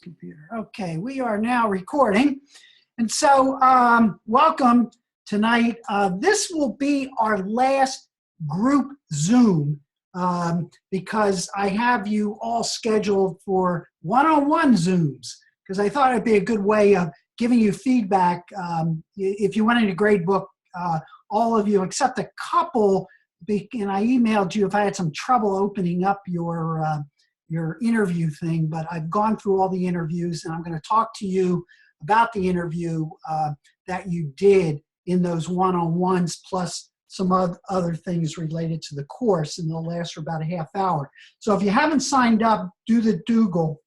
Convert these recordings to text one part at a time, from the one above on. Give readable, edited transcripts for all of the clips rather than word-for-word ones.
Computer. Okay, we are now recording. And so welcome tonight. This will be our last group Zoom because I have you all scheduled for one-on-one Zooms because I thought it'd be a good way of giving you feedback. If you went into gradebook, all of you except a couple, and I emailed you if I had some trouble opening up your interview thing, but I've gone through all the interviews and I'm going to talk to you about the interview that you did in those one-on-ones plus some other things related to the course, and they'll last for about a half hour. So if you haven't signed up, do the Dougal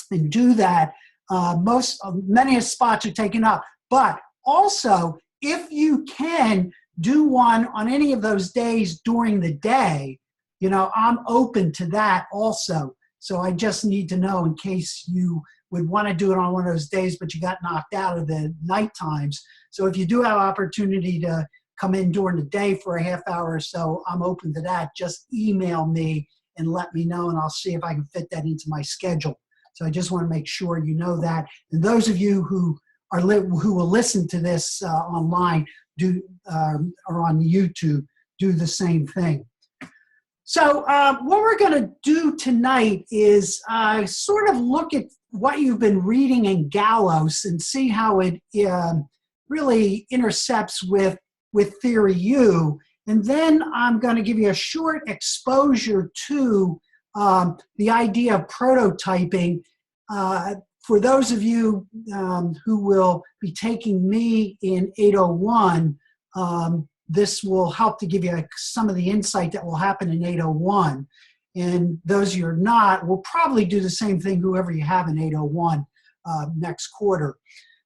and do that. Many spots are taken up, but also if you can do one on any of those days during the day, you know, I'm open to that also. So I just need to know in case you would want to do it on one of those days, but you got knocked out of the night times. So if you do have opportunity to come in during the day for a half hour or so, I'm open to that. Just email me and let me know, and I'll see if I can fit that into my schedule. So I just want to make sure you know that. And those of you who will listen to this online or on YouTube, do the same thing. So what we're going to do tonight is sort of look at what you've been reading in Gallos and see how it really intercepts with Theory U. And then I'm going to give you a short exposure to the idea of prototyping. For those of you who will be taking me in 801, this will help to give you some of the insight that will happen in 801. And those of you who are not will probably do the same thing, whoever you have in 801 next quarter.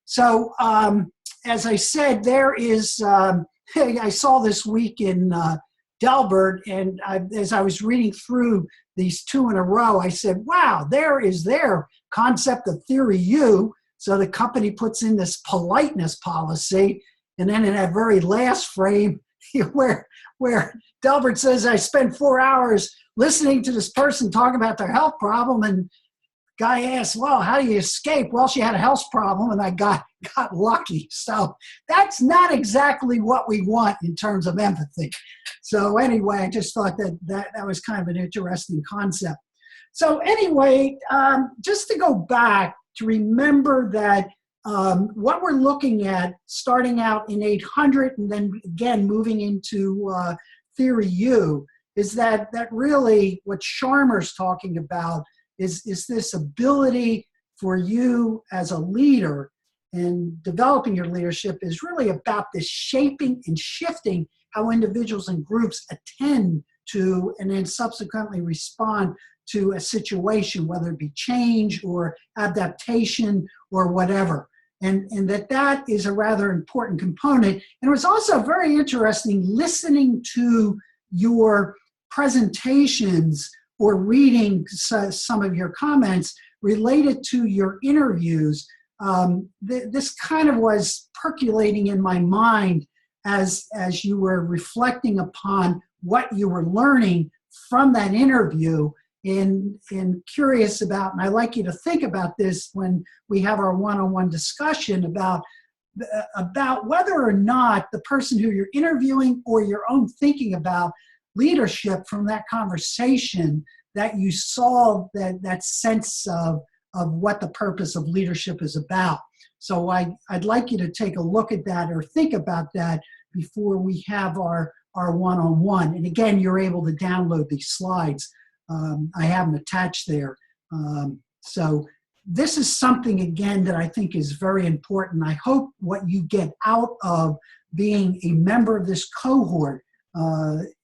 So as I said, there is, I saw this week in Delbert, and as I was reading through these two in a row, I said, wow, there is their concept of Theory U. So the company puts in this politeness policy. And then in that very last frame where Delbert says, I spent 4 hours listening to this person talking about their health problem, and guy asks, well, how do you escape? Well, she had a health problem and I got lucky. So that's not exactly what we want in terms of empathy. So anyway, I just thought that was kind of an interesting concept. So anyway, just to go back to remember that what we're looking at starting out in 800 and then again moving into Theory U is that really what Sharma's talking about is this ability for you as a leader, and developing your leadership is really about this shaping and shifting how individuals and groups attend to and then subsequently respond to a situation, whether it be change or adaptation or whatever. And that is a rather important component. And it was also very interesting listening to your presentations or reading some of your comments related to your interviews. This kind of was percolating in my mind as you were reflecting upon what you were learning from that interview, and curious about, and I like you to think about this when we have our one-on-one discussion about whether or not the person who you're interviewing or your own thinking about leadership from that conversation, that you saw that sense of what the purpose of leadership is about. So I'd like you to take a look at that or think about that before we have our one-on-one. And again, you're able to download these slides. I have them attached there. So this is something, again, that I think is very important. I hope what you get out of being a member of this cohort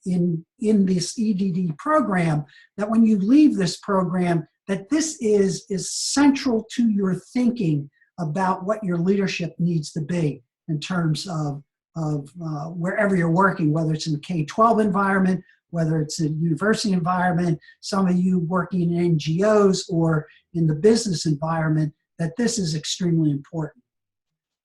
in this EDD program, that when you leave this program, that this is central to your thinking about what your leadership needs to be in terms of wherever you're working, whether it's in the K-12 environment, whether it's a university environment, some of you working in NGOs or in the business environment, that this is extremely important.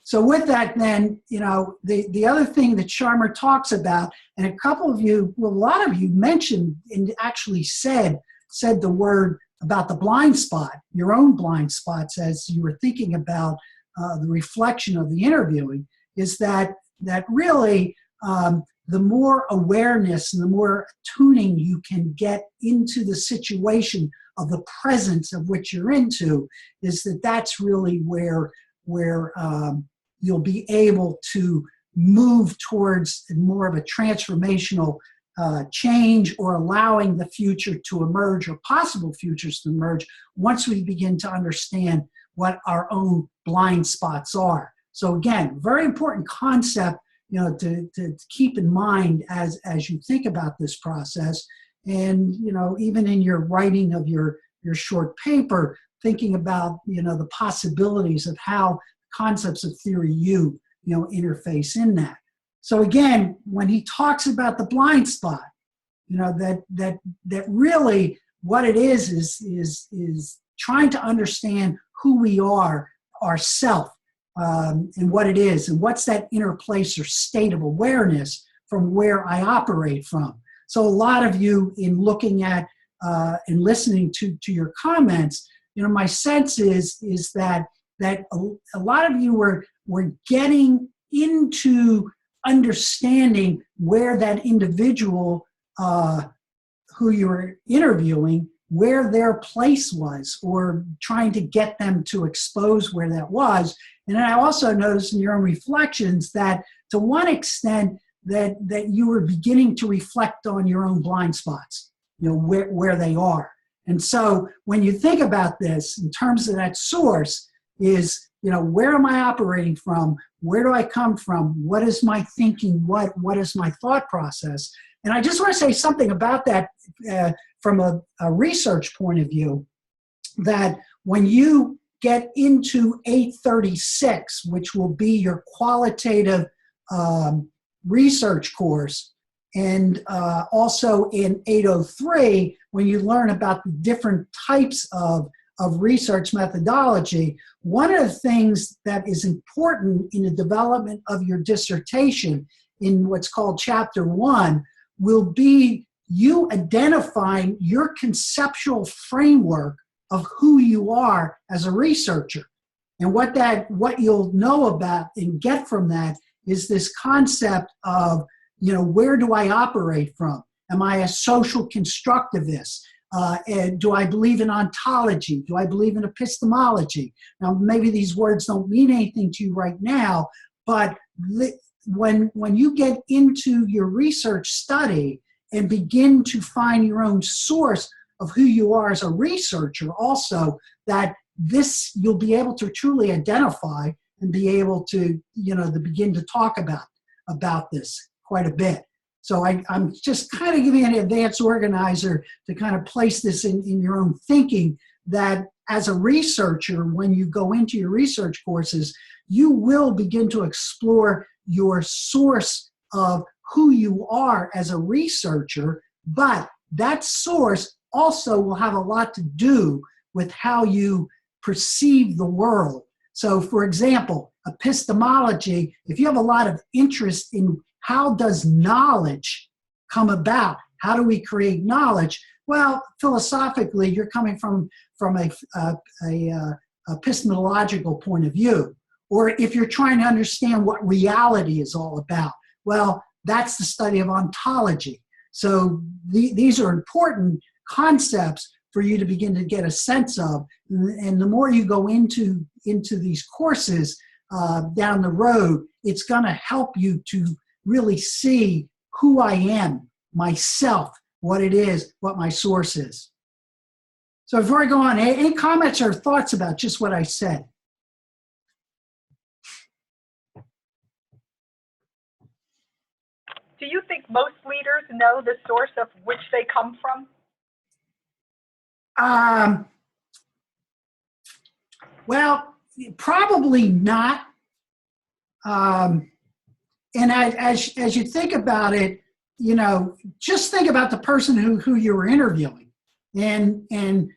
So with that then, you know, the other thing that Sharma talks about, and a couple of you, well, a lot of you mentioned and actually said the word about the blind spot, your own blind spots as you were thinking about the reflection of the interviewing, is that really the more awareness and the more tuning you can get into the situation of the presence of which you're into, is that's really where you'll be able to move towards more of a transformational change, or allowing the future to emerge, or possible futures to emerge, once we begin to understand what our own blind spots are. So again, very important concept, to keep in mind as you think about this process. And, even in your writing of your short paper, thinking about, the possibilities of how concepts of theory U, interface in that. So again, when he talks about the blind spot, that really what it is trying to understand who we are, ourself, and what it is, and what's that inner place or state of awareness from where I operate from. So a lot of you, in looking at and listening to your comments, my sense is that a lot of you were getting into understanding where that individual who you were interviewing, where their place was, or trying to get them to expose where that was. And I also noticed in your own reflections that, to one extent, that you were beginning to reflect on your own blind spots, where they are. And so when you think about this in terms of that source, is, where am I operating from? Where do I come from? What is my thinking? What is my thought process? And I just want to say something about that from a research point of view, that when you get into 836, which will be your qualitative research course, and also in 803, when you learn about the different types of research methodology, one of the things that is important in the development of your dissertation in what's called Chapter 1 will be you identifying your conceptual framework of who you are as a researcher. And what you'll know about and get from that is this concept of, where do I operate from? Am I a social constructivist? And do I believe in ontology? Do I believe in epistemology? Now, maybe these words don't mean anything to you right now, but when you get into your research study and begin to find your own source of who you are as a researcher, also, that this you'll be able to truly identify and be able to, to begin to talk about this quite a bit. So I'm just kind of giving an advanced organizer to kind of place this in your own thinking, that as a researcher, when you go into your research courses, you will begin to explore your source of who you are as a researcher, but that source also will have a lot to do with how you perceive the world. So, for example, epistemology, if you have a lot of interest in how does knowledge come about, how do we create knowledge? Well, philosophically, you're coming from a epistemological point of view. Or if you're trying to understand what reality is all about, well, that's the study of ontology. So these are important concepts for you to begin to get a sense of. And the more you go into these courses down the road, it's going to help you to really see who I am, myself, what it is, what my source is. So before I go on, any comments or thoughts about just what I said? Do you think most leaders know the source of which they come from? Well, probably not. And as you think about it, just think about the person who you were interviewing, and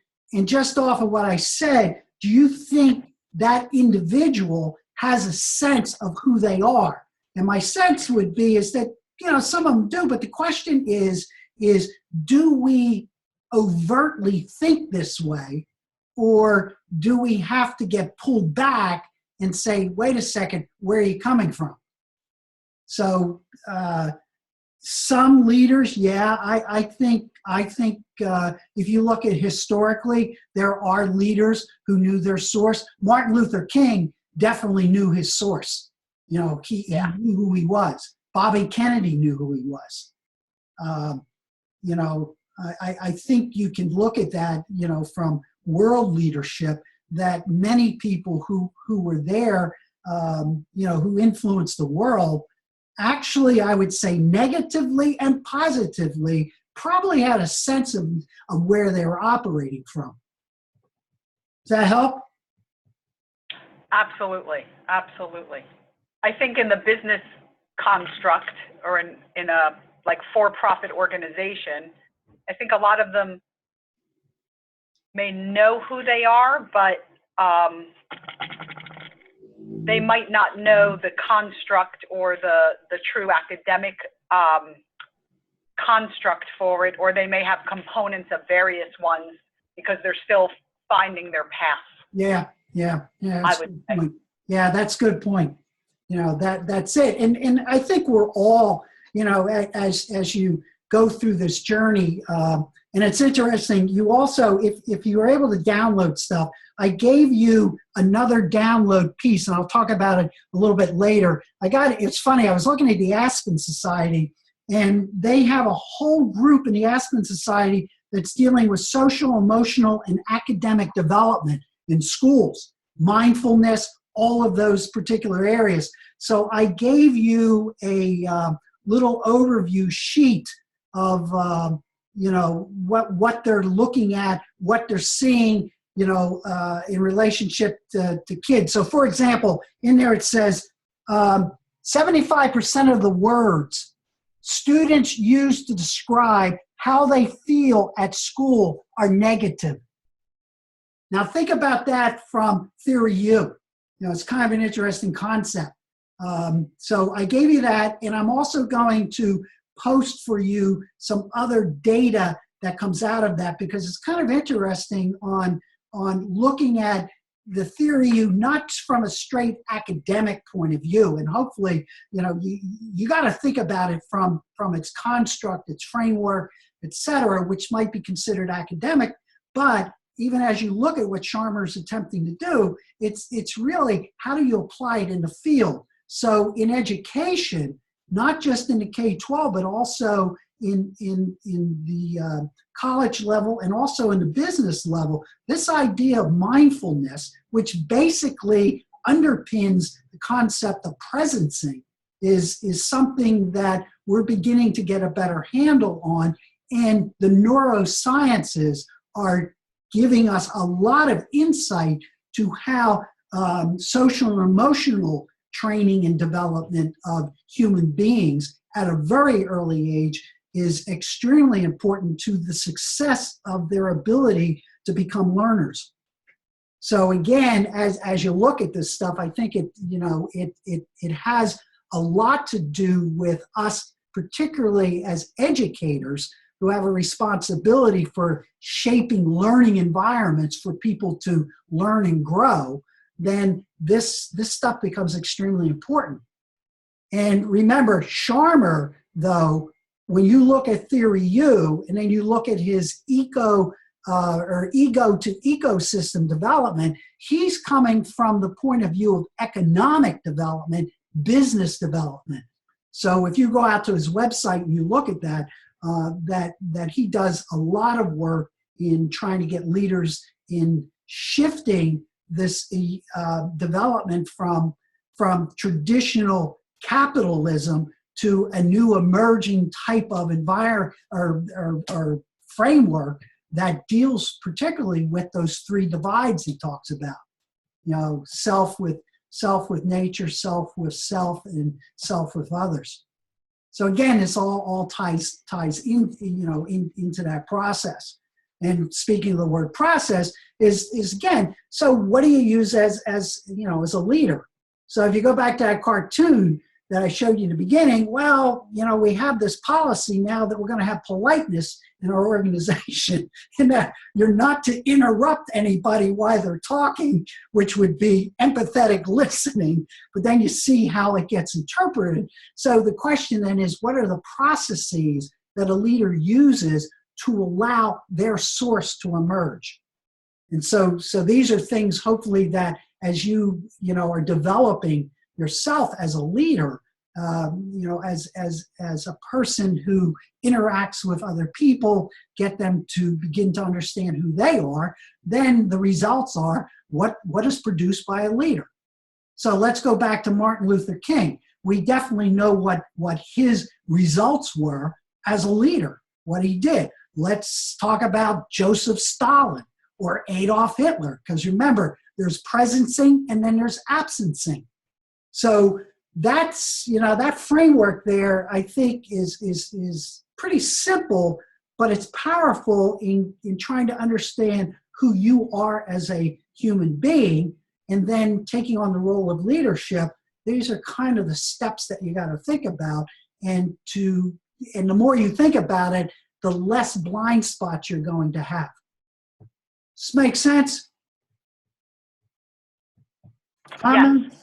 just off of what I said, do you think that individual has a sense of who they are? And my sense would be is that some of them do, but the question is do we overtly think this way, or do we have to get pulled back and say, wait a second, where are you coming from? So some leaders, yeah, I think if you look at historically, there are leaders who knew their source. Martin Luther King definitely knew his source. You know, he knew who he was. Bobby Kennedy knew who he was. You know, I think you can look at that, you know, from world leadership, that many people who were there, you know, who influenced the world, actually, I would say negatively and positively, probably had a sense of where they were operating from. Does that help? Absolutely, absolutely. I think in the business construct, or in a like for-profit organization, I think a lot of them may know who they are, but they might not know the construct or the true academic construct for it, or they may have components of various ones because they're still finding their path. Yeah. I would say. Yeah, that's a good point. You know, that's it. And I think we're all, you know, as you go through this journey, and it's interesting, you also, if you were able to download stuff, I gave you another download piece, and I'll talk about it a little bit later. It's funny, I was looking at the Aspen Society, and they have a whole group in the Aspen Society that's dealing with social, emotional, and academic development in schools, mindfulness, all of those particular areas. So I gave you a little overview sheet of you know, what they're looking at, what they're seeing, you know, in relationship to kids. So for example, in there it says 75% of the words students use to describe how they feel at school are negative. Now think about that from Theory U. You know, it's kind of an interesting concept. So I gave you that, and I'm also going to post for you some other data that comes out of that, because it's kind of interesting on looking at the Theory U, not from a straight academic point of view. And hopefully, you know, you got to think about it from its construct, its framework, etc., which might be considered academic. But even as you look at what Sharma is attempting to do, it's really how do you apply it in the field. So in education, not just in the K-12, but also in the college level and also in the business level, this idea of mindfulness, which basically underpins the concept of presencing, is something that we're beginning to get a better handle on. And the neurosciences are giving us a lot of insight to how social and emotional training and development of human beings at a very early age is extremely important to the success of their ability to become learners. So again, as you look at this stuff, I think it has a lot to do with us, particularly as educators, who have a responsibility for shaping learning environments for people to learn and grow. Then this stuff becomes extremely important. And remember, Sharma, though, when you look at Theory U, and then you look at his ego to ecosystem development, he's coming from the point of view of economic development, business development. So if you go out to his website and you look at that, that he does a lot of work in trying to get leaders in shifting this development from traditional capitalism to a new emerging type of environment or framework that deals particularly with those three divides he talks about. You know, self with nature, self with self, and self with others. So again, this all ties in, you know, into that process. And speaking of the word process, is again, so what do you use as you know, as a leader? So if you go back to that cartoon, that I showed you in the beginning, well, we have this policy now that we're going to have politeness in our organization, and that you're not to interrupt anybody while they're talking, which would be empathetic listening, but then you see how it gets interpreted. So the question then is, what are the processes that a leader uses to allow their source to emerge? And so these are things, hopefully, that as you are developing yourself as a leader, as a person who interacts with other people, get them to begin to understand who they are, then the results are what is produced by a leader. So let's go back to Martin Luther King. We definitely know what his results were as a leader, what he did. Let's talk about Joseph Stalin or Adolf Hitler, because remember, there's presencing and then there's absencing. So that's, that framework there, I think, is pretty simple, but it's powerful in trying to understand who you are as a human being, and then taking on the role of leadership. These are kind of the steps that you got to think about, and the more you think about it, the less blind spots you're going to have. Does this make sense? Comments? Yes.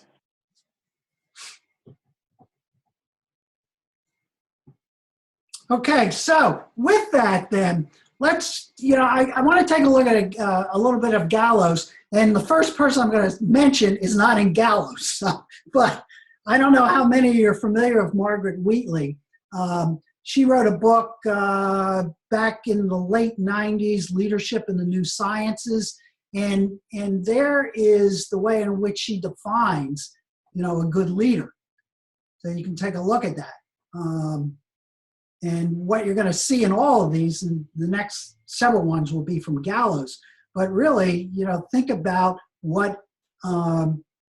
Okay, so with that then, let's, I want to take a look at a little bit of Gallos, and the first person I'm going to mention is not in Gallos, but I don't know how many of you are familiar with Margaret Wheatley. She wrote a book back in the late 90s, Leadership in the New Sciences, and there is the way in which she defines, a good leader. So you can take a look at that. And what you're going to see in all of these, and the next several ones will be from Gallos, but really, think about what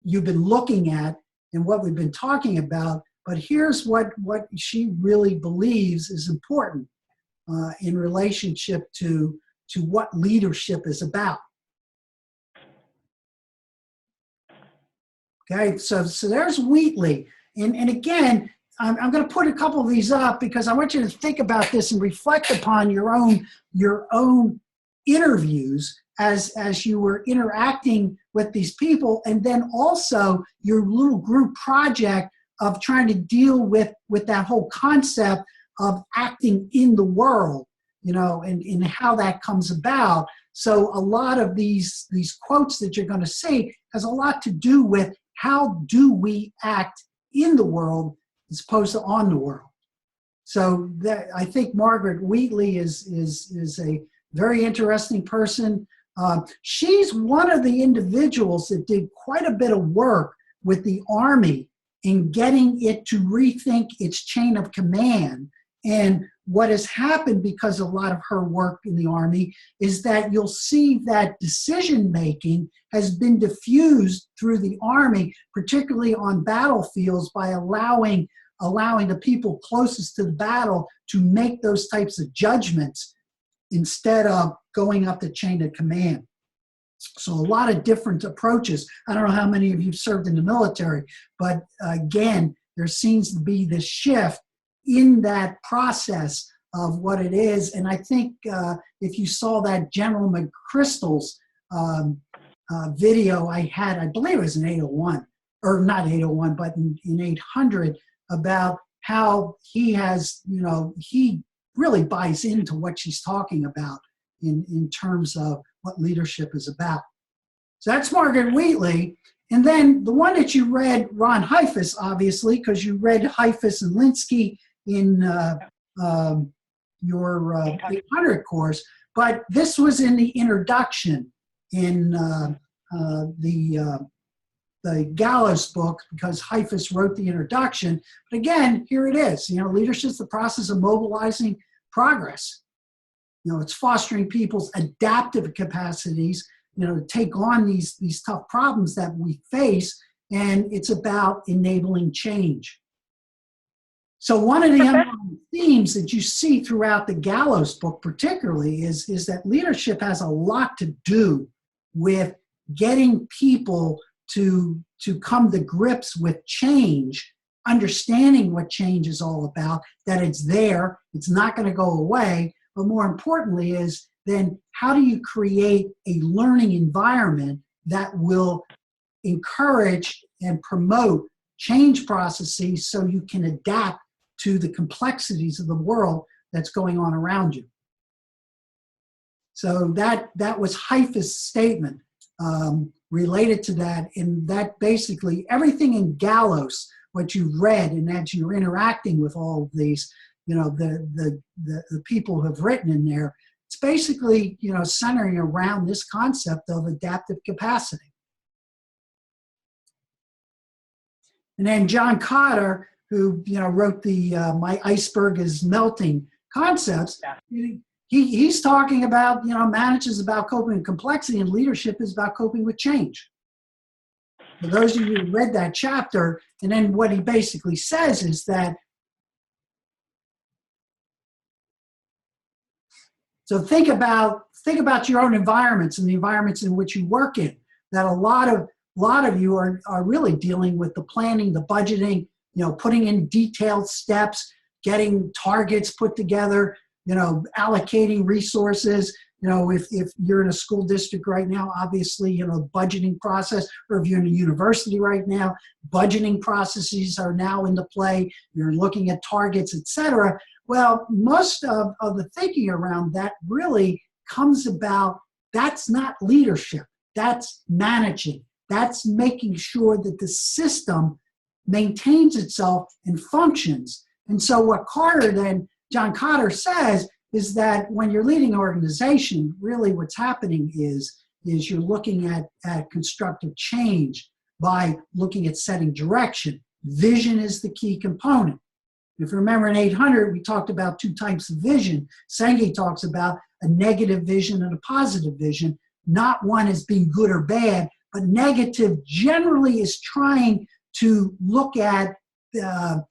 you've been looking at and what we've been talking about. But here's what she really believes is important in relationship to what leadership is about. Okay, so there's Wheatley. And again, I'm going to put a couple of these up because I want you to think about this and reflect upon your own interviews as you were interacting with these people, and then also your little group project of trying to deal with that whole concept of acting in the world, and how that comes about. So a lot of these quotes that you're going to see has a lot to do with how do we act in the world as opposed to on the world. So I think Margaret Wheatley is a very interesting person. She's one of the individuals that did quite a bit of work with the Army in getting it to rethink its chain of command. And what has happened because of a lot of her work in the Army is that you'll see that decision-making has been diffused through the Army, particularly on battlefields, by allowing the people closest to the battle to make those types of judgments instead of going up the chain of command. So a lot of different approaches. I don't know how many of you have served in the military, but again, there seems to be this shift in that process of what it is. And I think if you saw that General McChrystal's video I had, I believe it was in 801, or not 801, but in 800, about how he has, he really buys into what she's talking about in terms of what leadership is about. So that's Margaret Wheatley. And then the one that you read, Ron Heifetz, obviously, because you read Heifetz and Linsky in your 800 course, but this was in the introduction in the Gallos book, because Heifetz wrote the introduction. But again, here it is. Leadership is the process of mobilizing progress. It's fostering people's adaptive capacities, to take on these tough problems that we face, and it's about enabling change. So one of the underlying themes that you see throughout the Gallos book particularly is that leadership has a lot to do with getting people to come to grips with change, understanding what change is all about, that it's there, it's not going to go away, but more importantly is then how do you create a learning environment that will encourage and promote change processes so you can adapt to the complexities of the world that's going on around you. So that was Haifa's statement related to that, and that basically everything in Gallos, what you've read, and as you're interacting with all of these, the people who have written in there, it's basically, centering around this concept of adaptive capacity. And then John Cotter, who wrote the My Iceberg is Melting concepts, he's talking about, management is about coping with complexity and leadership is about coping with change. For those of you who read that chapter, and then what he basically says is that, so think about your own environments and the environments in which you work in, that a lot of you are really dealing with the planning, the budgeting, putting in detailed steps, getting targets put together, allocating resources. If you're in a school district right now, obviously, budgeting process, or if you're in a university right now, budgeting processes are now into play. You're looking at targets, etc. Well, most of the thinking around that really comes about, that's not leadership, that's managing. That's making sure that the system maintains itself and functions. And so what John Cotter says is that when you're leading an organization, really what's happening is you're looking at constructive change by looking at setting direction. Vision is the key component. If you remember in 800, we talked about two types of vision. Senge talks about a negative vision and a positive vision, not one as being good or bad, but negative generally is trying to look at, to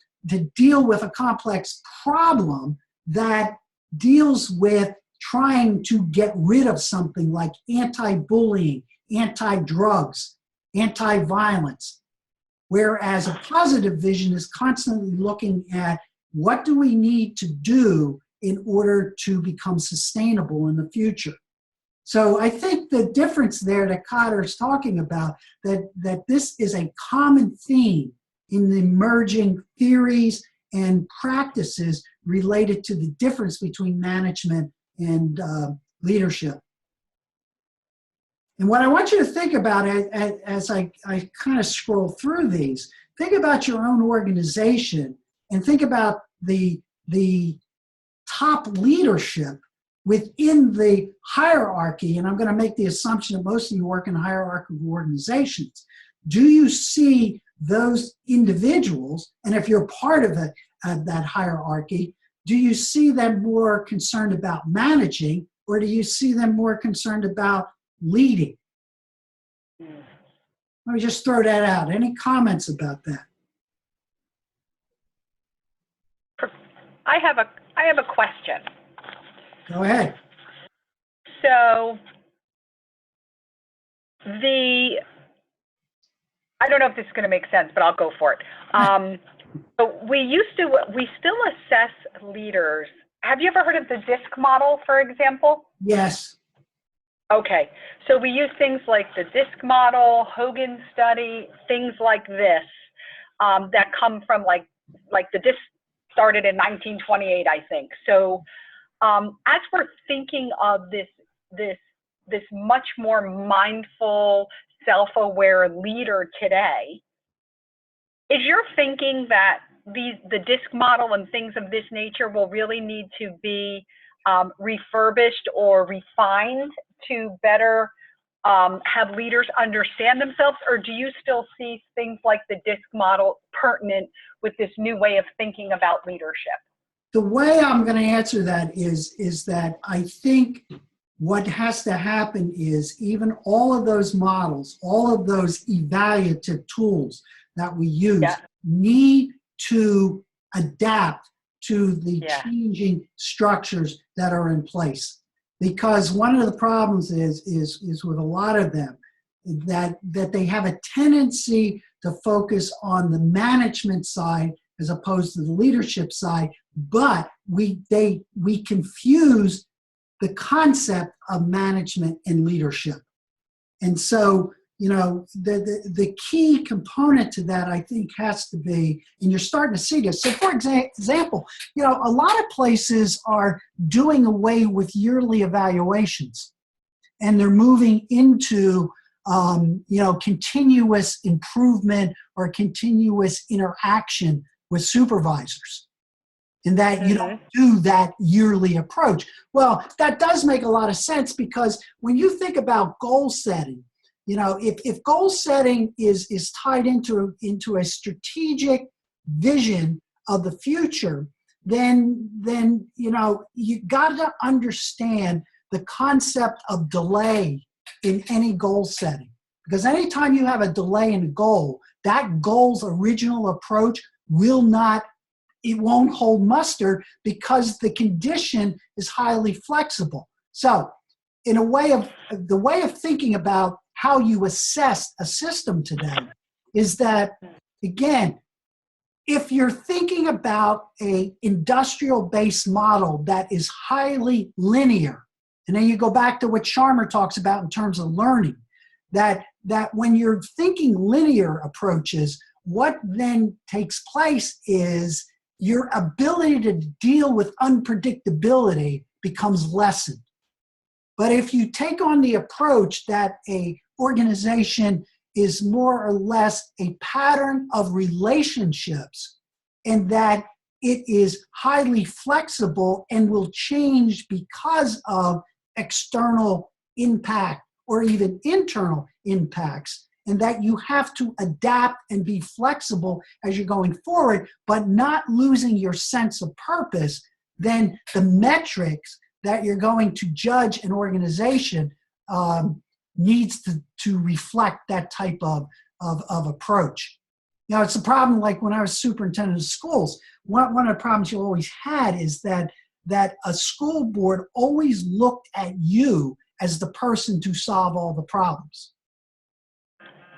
deal with a complex problem that deals with trying to get rid of something like anti-bullying, anti-drugs, anti-violence. Whereas a positive vision is constantly looking at what do we need to do in order to become sustainable in the future. So I think the difference there that Cotter is talking about, that this is a common theme in the emerging theories and practices related to the difference between management and leadership. And what I want you to think about as I kind of scroll through these, think about your own organization and think about the top leadership within the hierarchy. And I'm going to make the assumption that most of you work in hierarchical organizations. Do you see those individuals, and if you're part of that hierarchy, do you see them more concerned about managing, or do you see them more concerned about leading? Let me just throw that out. Any comments about that? I have a question. Go ahead. So I don't know if this is going to make sense, but I'll go for it. So we still assess leaders. Have you ever heard of the DISC model, for example? Yes. Okay, so we use things like the DISC model, Hogan study, things like this that come from like the DISC started in 1928, I think. So as we're thinking of this much more mindful, self-aware leader today, is your thinking that the DISC model and things of this nature will really need to be refurbished or refined to better have leaders understand themselves, or do you still see things like the DISC model pertinent with this new way of thinking about leadership? The way I'm going to answer that is that I think what has to happen is even all of those models, all of those evaluative tools that we use need to adapt to the changing structures that are in place. Because one of the problems is with a lot of them that they have a tendency to focus on the management side as opposed to the leadership side, but we confuse the concept of management and leadership. And so, the key component to that, I think, has to be, and you're starting to see this. So, for example, a lot of places are doing away with yearly evaluations, and they're moving into, continuous improvement or continuous interaction with supervisors, and that you don't do that yearly approach. Well, that does make a lot of sense, because when you think about goal setting, if goal setting is tied into a strategic vision of the future, then you got to understand the concept of delay in any goal setting. Because anytime you have a delay in a goal, that goal's original approach won't hold muster, because the condition is highly flexible. So, in a way of the way of thinking about how you assess a system today is that, again, if you're thinking about a industrial-based model that is highly linear, and then you go back to what Sharma talks about in terms of learning, that when you're thinking linear approaches, what then takes place is your ability to deal with unpredictability becomes lessened. But if you take on the approach that a organization is more or less a pattern of relationships, and that it is highly flexible and will change because of external impact or even internal impacts, and that you have to adapt and be flexible as you're going forward, but not losing your sense of purpose, then the metrics that you're going to judge an organization needs to reflect that type of approach. It's a problem, like when I was superintendent of schools, one of the problems you always had is that a school board always looked at you as the person to solve all the problems.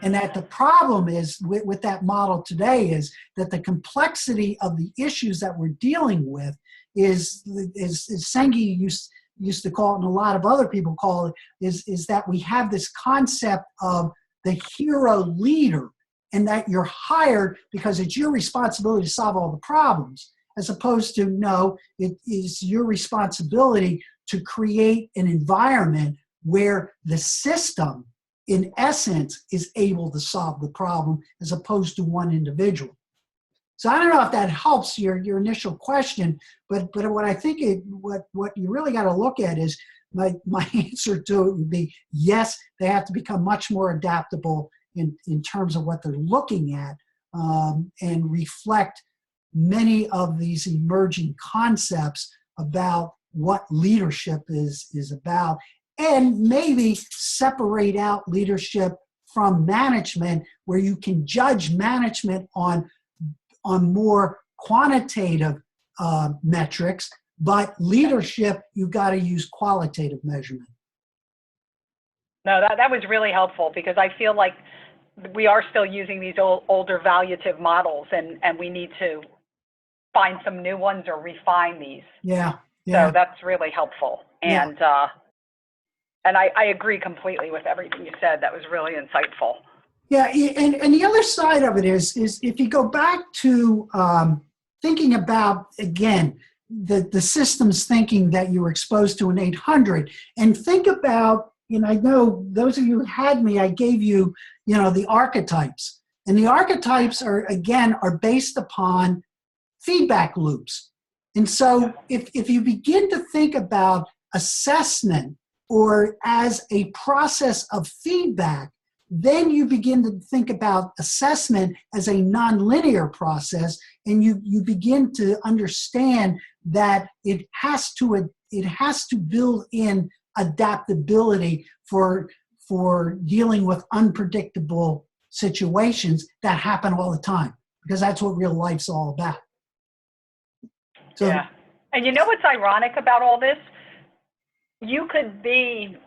And that the problem is with that model today is that the complexity of the issues that we're dealing with is Sengi used to call it, and a lot of other people call it, is that we have this concept of the hero leader, and that you're hired because it's your responsibility to solve all the problems, as opposed to, no, it is your responsibility to create an environment where the system, in essence, is able to solve the problem, as opposed to one individual. So I don't know if that helps your initial question, but what I think what you really got to look at is my answer to it would be yes, they have to become much more adaptable in terms of what they're looking at, and reflect many of these emerging concepts about what leadership is about, and maybe separate out leadership from management, where you can judge management on more quantitative metrics, but leadership, you've got to use qualitative measurement. No, that was really helpful, because I feel like we are still using these older valuative models, and we need to find some new ones or refine these. Yeah. So that's really helpful. And and I agree completely with everything you said. That was really insightful. Yeah, and the other side of it is if you go back to thinking about, again, the systems thinking that you were exposed to in 800, and think about, I know those of you who had me, I gave you, the archetypes. And the archetypes are based upon feedback loops. And so if you begin to think about assessment or as a process of feedback, then you begin to think about assessment as a nonlinear process, and you begin to understand that it has to build in adaptability for dealing with unpredictable situations that happen all the time, because that's what real life's all about. So, yeah. And you know what's ironic about all this? You could be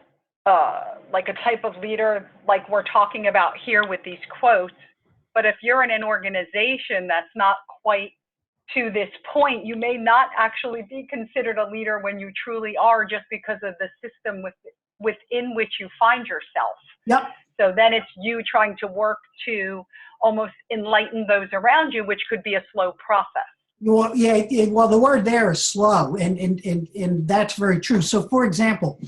like a type of leader like we're talking about here with these quotes, But if you're in an organization that's not quite to this point, you may not actually be considered a leader when you truly are, just because of the system within which you find yourself. Yep. So then it's you trying to work to almost enlighten those around you, which could be a slow process. Well, yeah, well, the word there is slow, and that's very true. So, for example,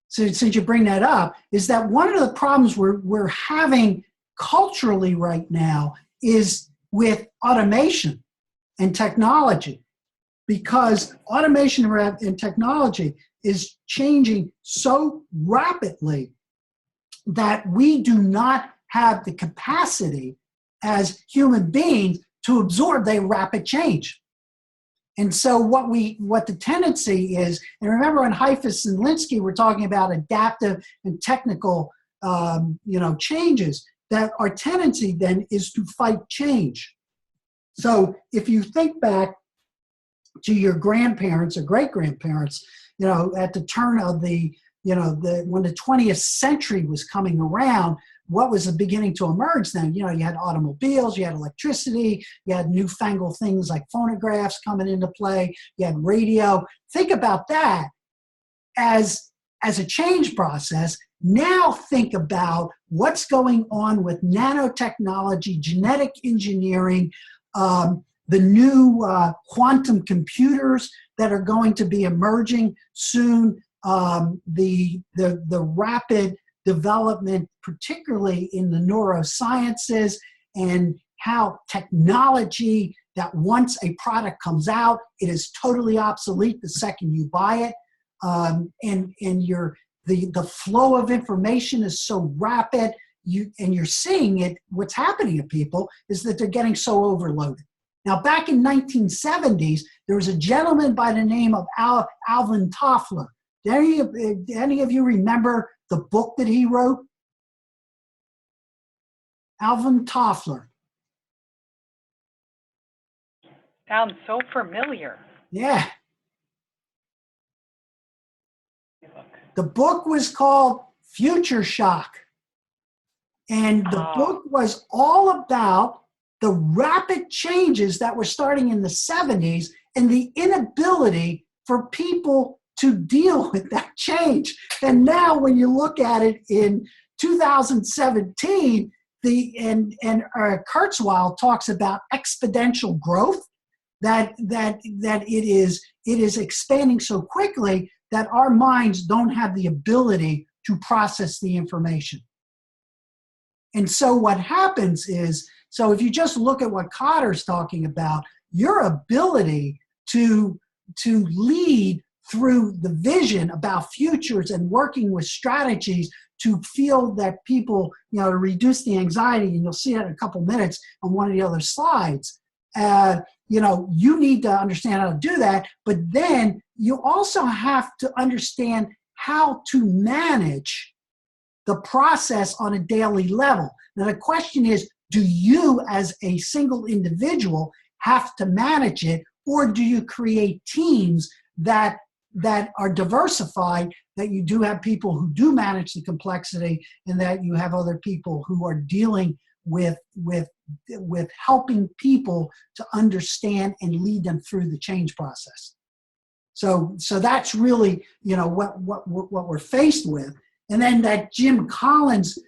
since you bring that up, is that one of the problems we're having culturally right now is with automation and technology, because automation and technology is changing so rapidly that we do not have the capacity as human beings to absorb the rapid change. And so what the tendency is, and remember when Heifetz and Linsky were talking about adaptive and technical changes, that our tendency then is to fight change. So if you think back to your grandparents or great-grandparents, at the turn of when the 20th century was coming around, what was beginning to emerge then? You had automobiles, you had electricity, you had newfangled things like phonographs coming into play, you had radio. Think about that as a change process. Now think about what's going on with nanotechnology, genetic engineering, the new quantum computers that are going to be emerging soon, the rapid development, particularly in the neurosciences, and how technology that once a product comes out, it is totally obsolete the second you buy it. The flow of information is so rapid, you're seeing it. What's happening to people is that they're getting so overloaded. Now, back in 1970s, there was a gentleman by the name of Alvin Toffler. Do any of you remember the book that he wrote? Alvin Toffler. Sounds so familiar. Yeah. The book was called Future Shock. And the book was all about the rapid changes that were starting in the 70s and the inability for people to deal with that change. And now when you look at it in 2017, Kurzweil talks about exponential growth, that it is expanding so quickly that our minds don't have the ability to process the information. And so what happens is, so if you just look at what Cotter's talking about, your ability to lead through the vision about futures and working with strategies to feel that people, to reduce the anxiety, and you'll see that in a couple minutes on one of the other slides. You need to understand how to do that, but then you also have to understand how to manage the process on a daily level. Now the question is, do you as a single individual have to manage it, or do you create teams that are diversified, that you do have people who do manage the complexity, and that you have other people who are dealing with helping people to understand and lead them through the change process. So that's really what we're faced with. And then that Jim Collins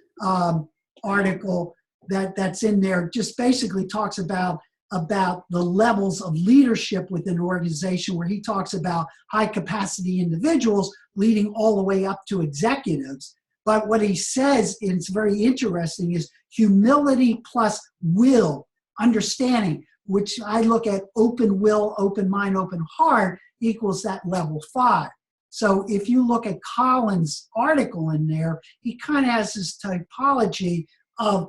article that's in there just basically talks about the levels of leadership within an organization, where he talks about high capacity individuals leading all the way up to executives. But what he says, and it's very interesting, is humility plus will, understanding, which I look at open will, open mind, open heart, equals that level 5. So if you look at Collins' article in there, he kind of has this typology of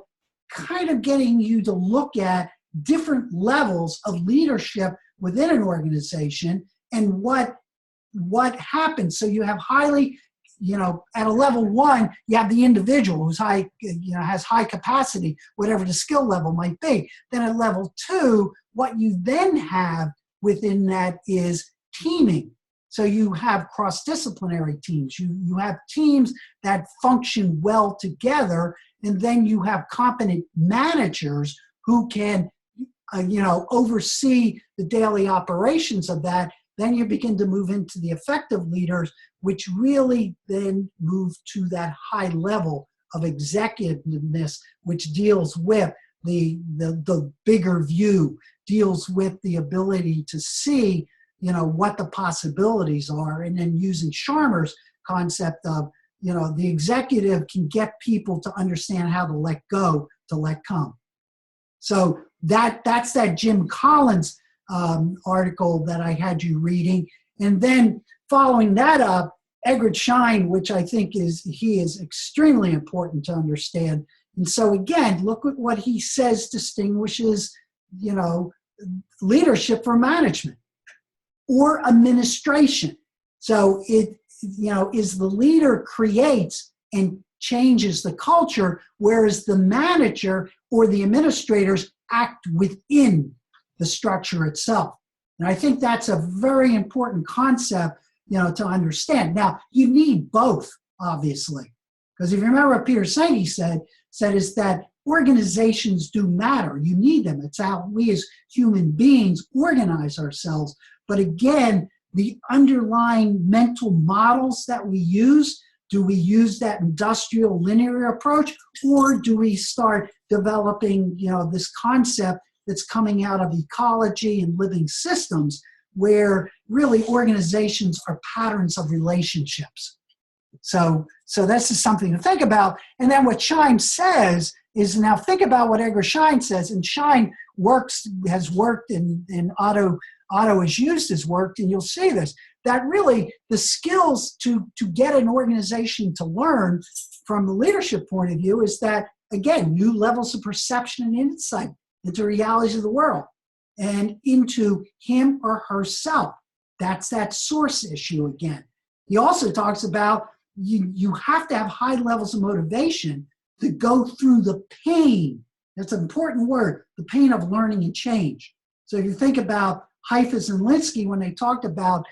kind of getting you to look at different levels of leadership within an organization and what happens. So you have highly, at a level 1, you have the individual who's high, has high capacity, whatever the skill level might be. Then at level 2, what you then have within that is teaming. So you have cross-disciplinary teams. You have teams that function well together, and then you have competent managers who can, oversee the daily operations of that. Then you begin to move into the effective leaders, which really then move to that high level of executiveness, which deals with the bigger view, deals with the ability to see, what the possibilities are, and then using Sharma's concept of, the executive can get people to understand how to let go, to let come. So that's that Jim Collins article that I had you reading. And then following that up, Edward Schein, which I think is extremely important to understand. And so again, look at what he says distinguishes, leadership from management or administration. So it, is the leader creates and changes the culture, whereas the manager or the administrators act within the structure itself. And I think that's a very important concept, to understand. Now, you need both, obviously, because if you remember what Peter Senge said is that organizations do matter. You need them. It's how we as human beings organize ourselves. But again, the underlying mental models that we use, do we use that industrial linear approach, or do we start developing, this concept that's coming out of ecology and living systems, where really organizations are patterns of relationships? So this is something to think about. And then what Schein says is, now think about what Edgar Schein says, and Schein has worked in Otto has used his work, and you'll see this, that really the skills to get an organization to learn from the leadership point of view is that, again, new levels of perception and insight into realities of the world and into him or herself. That's that source issue again. He also talks about you have to have high levels of motivation to go through the pain. That's an important word, the pain of learning and change. So if you think about Heifetz and Linsky, when they talked about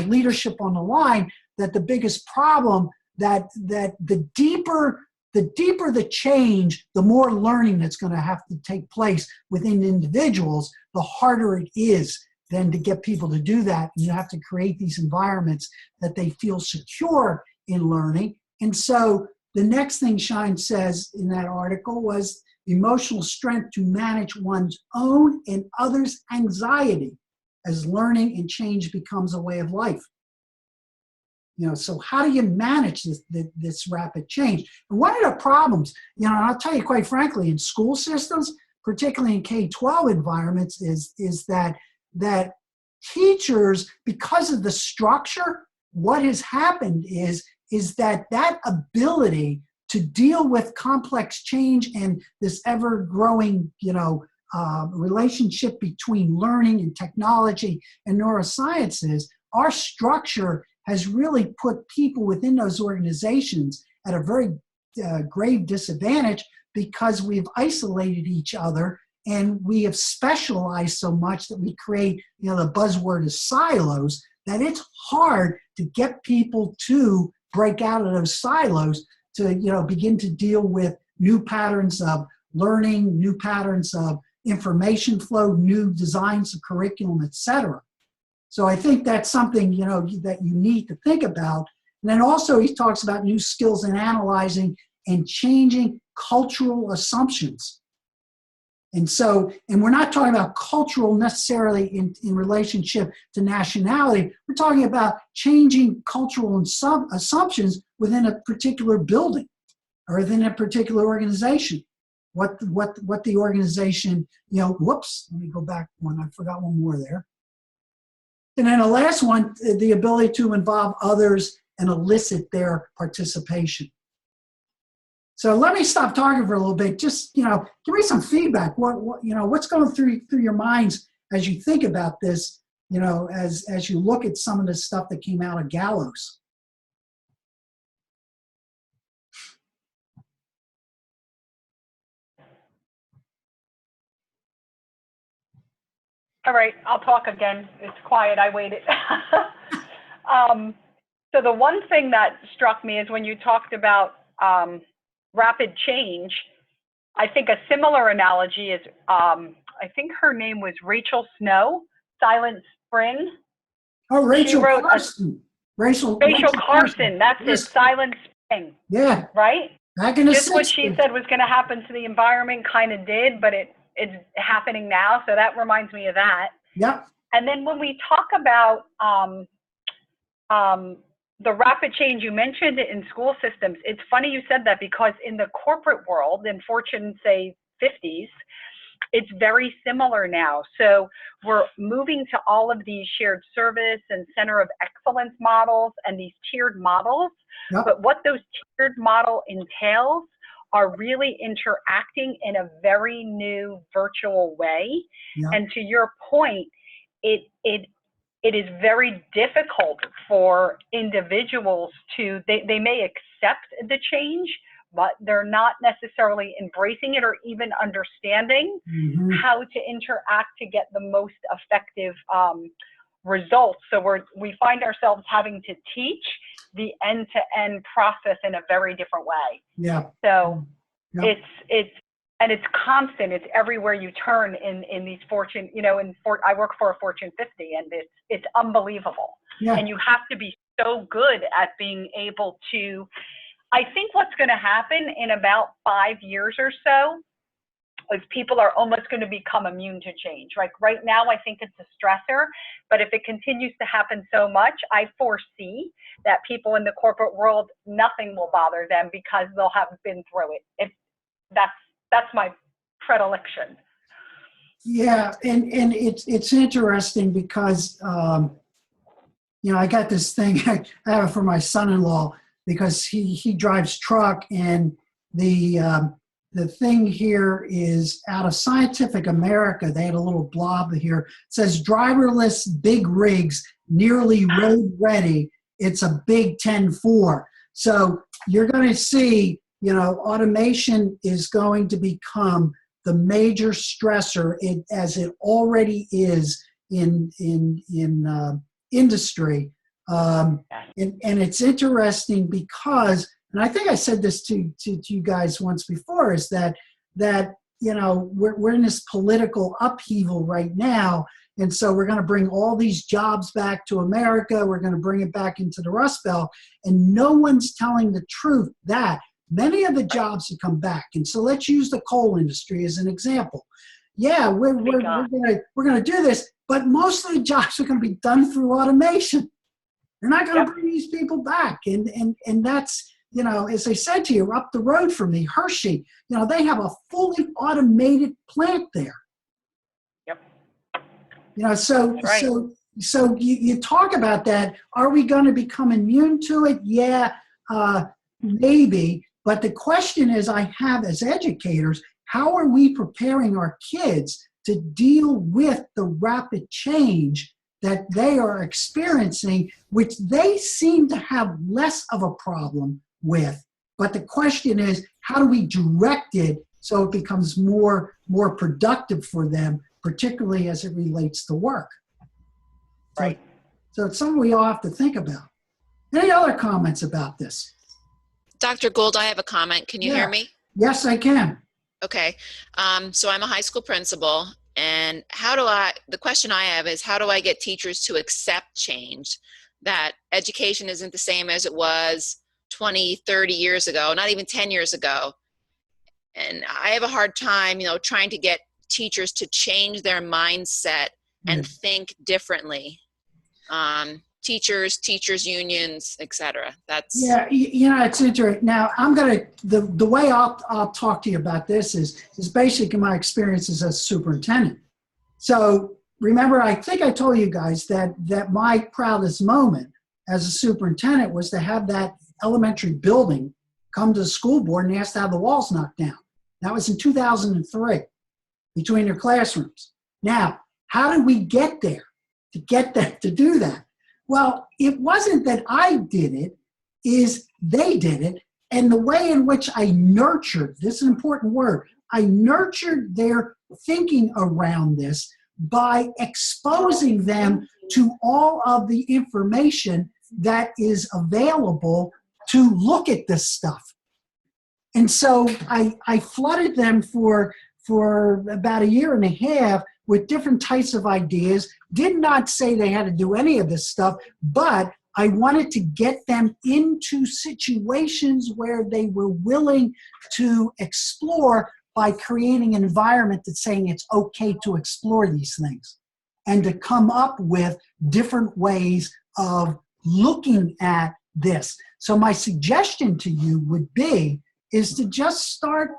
leadership on the line, that the biggest problem, that the deeper the change, the more learning that's going to have to take place within individuals, the harder it is then to get people to do that. And you have to create these environments that they feel secure in learning. And so the next thing Schein says in that article was emotional strength to manage one's own and others' anxiety as learning and change becomes a way of life. So how do you manage this rapid change? And one of the problems, and I'll tell you quite frankly, in school systems, particularly in K-12 environments, is that teachers, because of the structure, what has happened is that ability to deal with complex change and this ever-growing, relationship between learning and technology and neurosciences, our structure has really put people within those organizations at a very grave disadvantage, because we've isolated each other and we have specialized so much that we create, the buzzword is silos, that it's hard to get people to break out of those silos to, begin to deal with new patterns of learning, new patterns of information flow, new designs of curriculum, et cetera. So I think that's something, that you need to think about. And then also he talks about new skills in analyzing and changing cultural assumptions. And we're not talking about cultural necessarily in relationship to nationality. We're talking about changing cultural assumptions within a particular building or within a particular organization. What the organization, whoops, let me go back one. I forgot one more there. And then the last one, the ability to involve others and elicit their participation. So let me stop talking for a little bit. Just, give me some feedback. What's going through your minds as you think about this, as you look at some of the stuff that came out of Gallos. All right, I'll talk again. It's quiet. I waited. So the one thing that struck me is when you talked about rapid change, I think a similar analogy is, I think her name was Rachel Snow, Silent Spring. Oh, She Rachel wrote Carson. Rachel Carson, that's it, Yes. Silent Spring, Yeah, right? back in the Just what she 60s. said was going to happen to the environment kind of did, but it's happening now. So that reminds me of that. Yep. And then when we talk about the rapid change you mentioned in school systems, it's funny you said that because in the corporate world, in Fortune, say, 50s, it's very similar now. So we're moving to all of these shared service and center of excellence models and these tiered models. Yep. But what those tiered model entails are really interacting in a very new virtual way. Yep. And to your point, it is very difficult for individuals to, they may accept the change, but they're not necessarily embracing it or even understanding how to interact to get the most effective results. So we find ourselves having to teach the end-to-end process in a very different way. Yeah. So Yep. it's constant. It's everywhere you turn in these Fortune, I work for a Fortune 50 and it's unbelievable. Yeah. And you have to be so good at being able to, I think what's going to happen in about 5 years or so is people are almost going to become immune to change. Like right now, I think it's a stressor, but if it continues to happen so much, I foresee that people in the corporate world, nothing will bother them because they'll have been through it. That's my predilection. Yeah, and it's interesting because I got this thing I have it for my son-in-law because he drives truck, and the thing here is out of Scientific America. They had a little blob here. It says driverless big rigs nearly road ready. It's a big 10-4. So you're going to see, automation is going to become the major stressor, as it already is in industry. And it's interesting because, and I think I said this to you guys once before, is that we're in this political upheaval right now. And so we're going to bring all these jobs back to America. We're going to bring it back into the Rust Belt. And no one's telling the truth that many of the jobs have come back. And so let's use the coal industry as an example. Yeah, we're going to do this, but most of the jobs are going to be done through automation. They're not going to bring these people back. And that's, as I said to you, up the road from me, Hershey, they have a fully automated plant there. Yep. So you talk about that. Are we going to become immune to it? Yeah, maybe. But the question is, I have as educators, how are we preparing our kids to deal with the rapid change that they are experiencing, which they seem to have less of a problem with? But the question is, how do we direct it so it becomes more productive for them, particularly as it relates to work? Right. So it's something we all have to think about. Any other comments about this? Dr. Gould, I have a comment. Can you hear me? Yes, I can. Okay. So I'm a high school principal, and the question I have is, how do I get teachers to accept change? That education isn't the same as it was 20, 30 years ago, not even 10 years ago. And I have a hard time, trying to get teachers to change their mindset and think differently. Teachers unions, etc. It's interesting. Now the way I'll talk to you about this is basically my experiences as superintendent. So remember, I think I told you guys that my proudest moment as a superintendent was to have that elementary building come to the school board and ask to have the walls knocked down. That was in 2003, between their classrooms. Now, how did we get there to do that? Well, it wasn't that I did it, is they did it. And the way in which I nurtured, this is an important word, I nurtured their thinking around this by exposing them to all of the information that is available to look at this stuff. And so I flooded them for about a year and a half with different types of ideas. Did not say they had to do any of this stuff, but I wanted to get them into situations where they were willing to explore by creating an environment that's saying it's okay to explore these things and to come up with different ways of looking at this. So my suggestion to you would be is to just start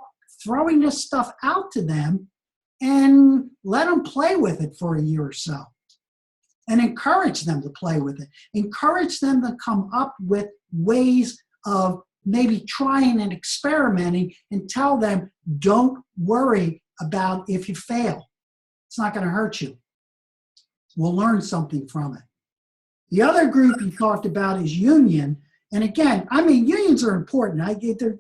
throwing this stuff out to them and let them play with it for a year or so. And encourage them to play with it. Encourage them to come up with ways of maybe trying and experimenting, and tell them, don't worry about if you fail. It's not going to hurt you. We'll learn something from it. The other group you talked about is union. And again, I mean, unions are important.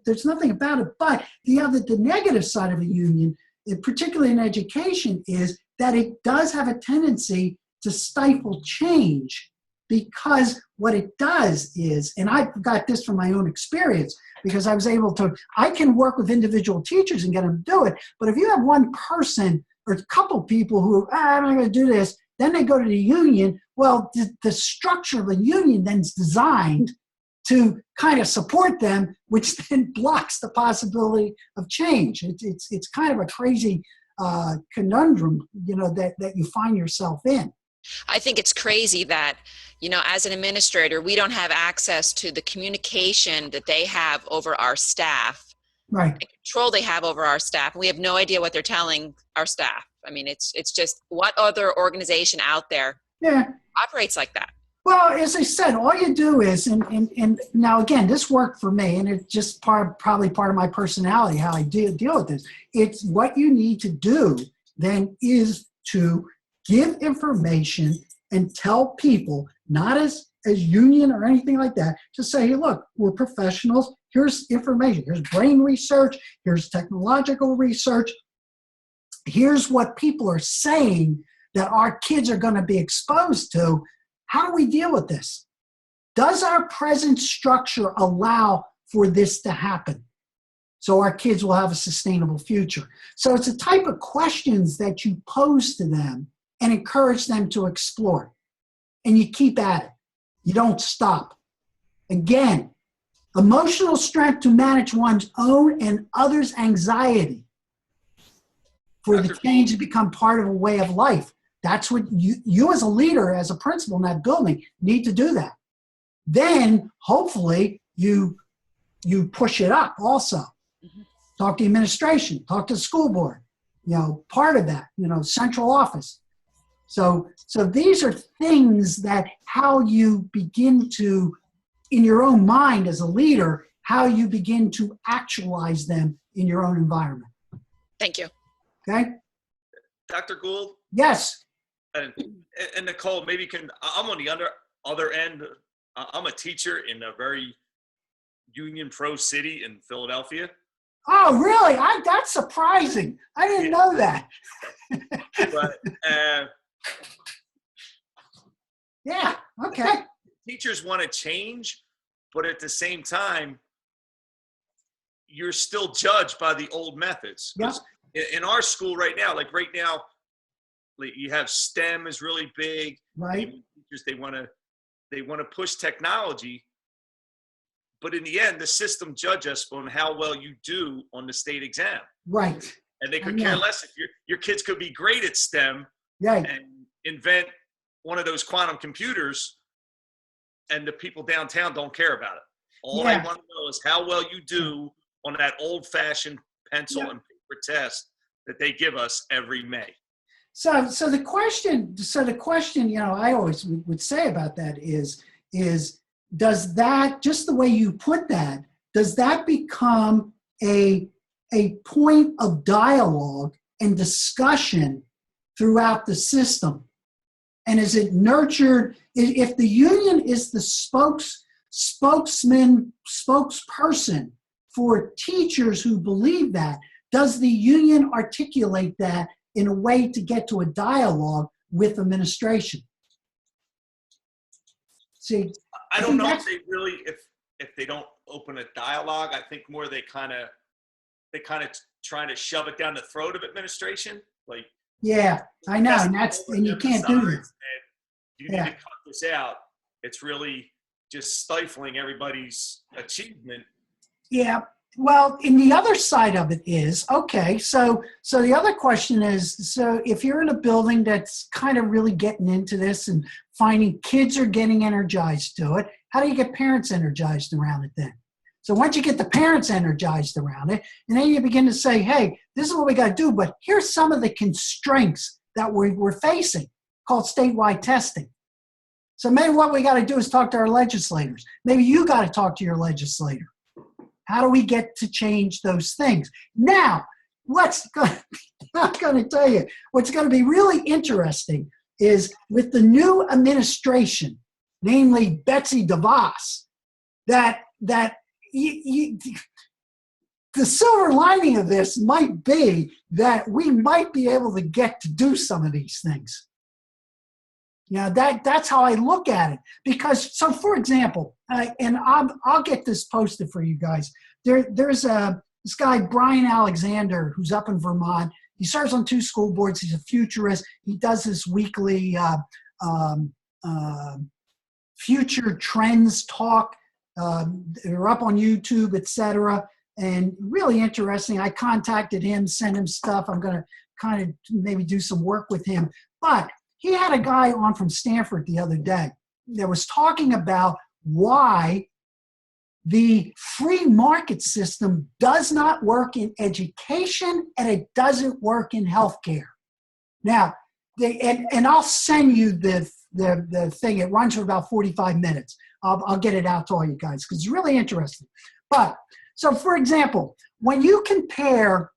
There's nothing about it. But the negative side of a union, particularly in education, is that it does have a tendency to stifle change, because what it does is, and I got this from my own experience, because I can work with individual teachers and get them to do it, but if you have one person or a couple people who, I'm not going to do this, then they go to the union, well, the structure of a union then is designed to kind of support them, which then blocks the possibility of change. It's kind of a crazy conundrum, that you find yourself in. I think it's crazy that, as an administrator, we don't have access to the communication that they have over our staff, right? And control they have over our staff. And we have no idea what they're telling our staff. I mean, it's just, what other organization out there operates like that? Well, as I said, all you do is, and now again, this worked for me, and it's just probably part of my personality, how I deal with this. It's what you need to do then is to give information and tell people, not as union or anything like that, to say, hey, look, we're professionals. Here's information. Here's brain research. Here's technological research. Here's what people are saying that our kids are going to be exposed to. How do we deal with this? Does our present structure allow for this to happen, so our kids will have a sustainable future? So it's a type of questions that you pose to them and encourage them to explore. And you keep at it. You don't stop. Again, emotional strength to manage one's own and others' anxiety for the change to become part of a way of life. That's what you as a leader, as a principal in that building, need to do that. Then, hopefully, you push it up also. Mm-hmm. Talk to the administration, talk to the school board, part of that, central office. So these are things that how you begin to, in your own mind as a leader, how you begin to actualize them in your own environment. Thank you. Okay? Dr. Gould? Yes. And Nicole, maybe I'm on the other end. I'm a teacher in a very union pro city in Philadelphia. Oh, really? That's surprising. I didn't know that. But yeah, okay. Teachers want to change, but at the same time, you're still judged by the old methods. Yep. In our school right now, you have STEM is really big. Right. Teachers, they want to push technology, but in the end, the system judges us on how well you do on the state exam. Right. And they could care less if your kids could be great at STEM, right, and invent one of those quantum computers, and the people downtown don't care about it. All they want to know is how well you do on that old-fashioned pencil and paper test that they give us every May. So the question, I always would say about that is does that, just the way you put that, does that become a point of dialogue and discussion throughout the system? And is it nurtured? If the union is the spokesperson for teachers who believe that, does the union articulate that in a way to get to a dialogue with administration? See, I don't think know if that's- they really, if they don't open a dialogue. I think more they kind of trying to shove it down the throat of administration. Like, yeah, I know, and you can't do that. You need Yeah. to cut this out. It's really just stifling everybody's achievement. Yeah. Well, and the other side of it is, okay, so the other question is, so if you're in a building that's kind of really getting into this and finding kids are getting energized to it, how do you get parents energized around it then? So once you get the parents energized around it, and then you begin to say, hey, this is what we got to do, but here's some of the constraints that we're facing, called statewide testing. So maybe what we got to do is talk to our legislators. Maybe you got to talk to your legislator. How do we get to change those things? Now, I'm going to tell you, what's going to be really interesting is with the new administration, namely Betsy DeVos, that the silver lining of this might be that we might be able to get to do some of these things. Yeah, that's how I look at it. Because, so for example, and I'll get this posted for you guys. There's this guy, Brian Alexander, who's up in Vermont. He serves on 2 school boards. He's a futurist. He does this weekly future trends talk. They're up on YouTube, etc. And really interesting. I contacted him, sent him stuff. I'm going to kind of maybe do some work with him. But he had a guy on from Stanford the other day that was talking about why the free market system does not work in education and it doesn't work in healthcare. Now, and I'll send you the thing. It runs for about 45 minutes. I'll get it out to all you guys because it's really interesting. But so, for example, when you compare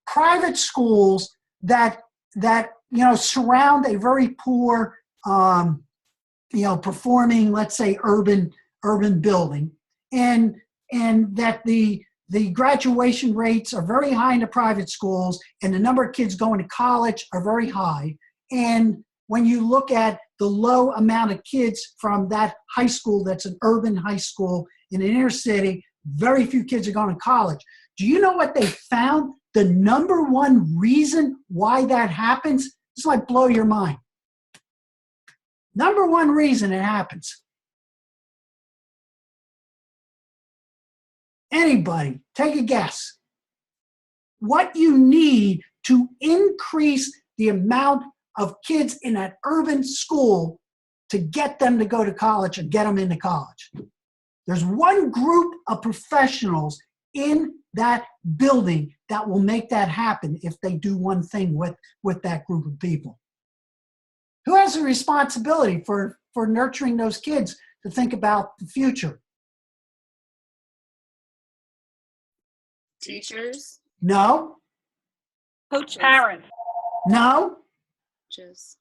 private schools that surround a very poor, performing, let's say, urban building, and that the graduation rates are very high in the private schools, and the number of kids going to college are very high. And when you look at the low amount of kids from that high school, that's an urban high school in an inner city, very few kids are going to college. Do you know what they found? The number one reason why that happens, this might blow your mind. Number one reason it happens. Anybody, take a guess. What you need to increase the amount of kids in that urban school to get them to go to college or get them into college. There's one group of professionals in that building that will make that happen if they do one thing with that group of people. Who has the responsibility for nurturing those kids to think about the future? Teachers? No. Coaches? Parents. No. Coaches.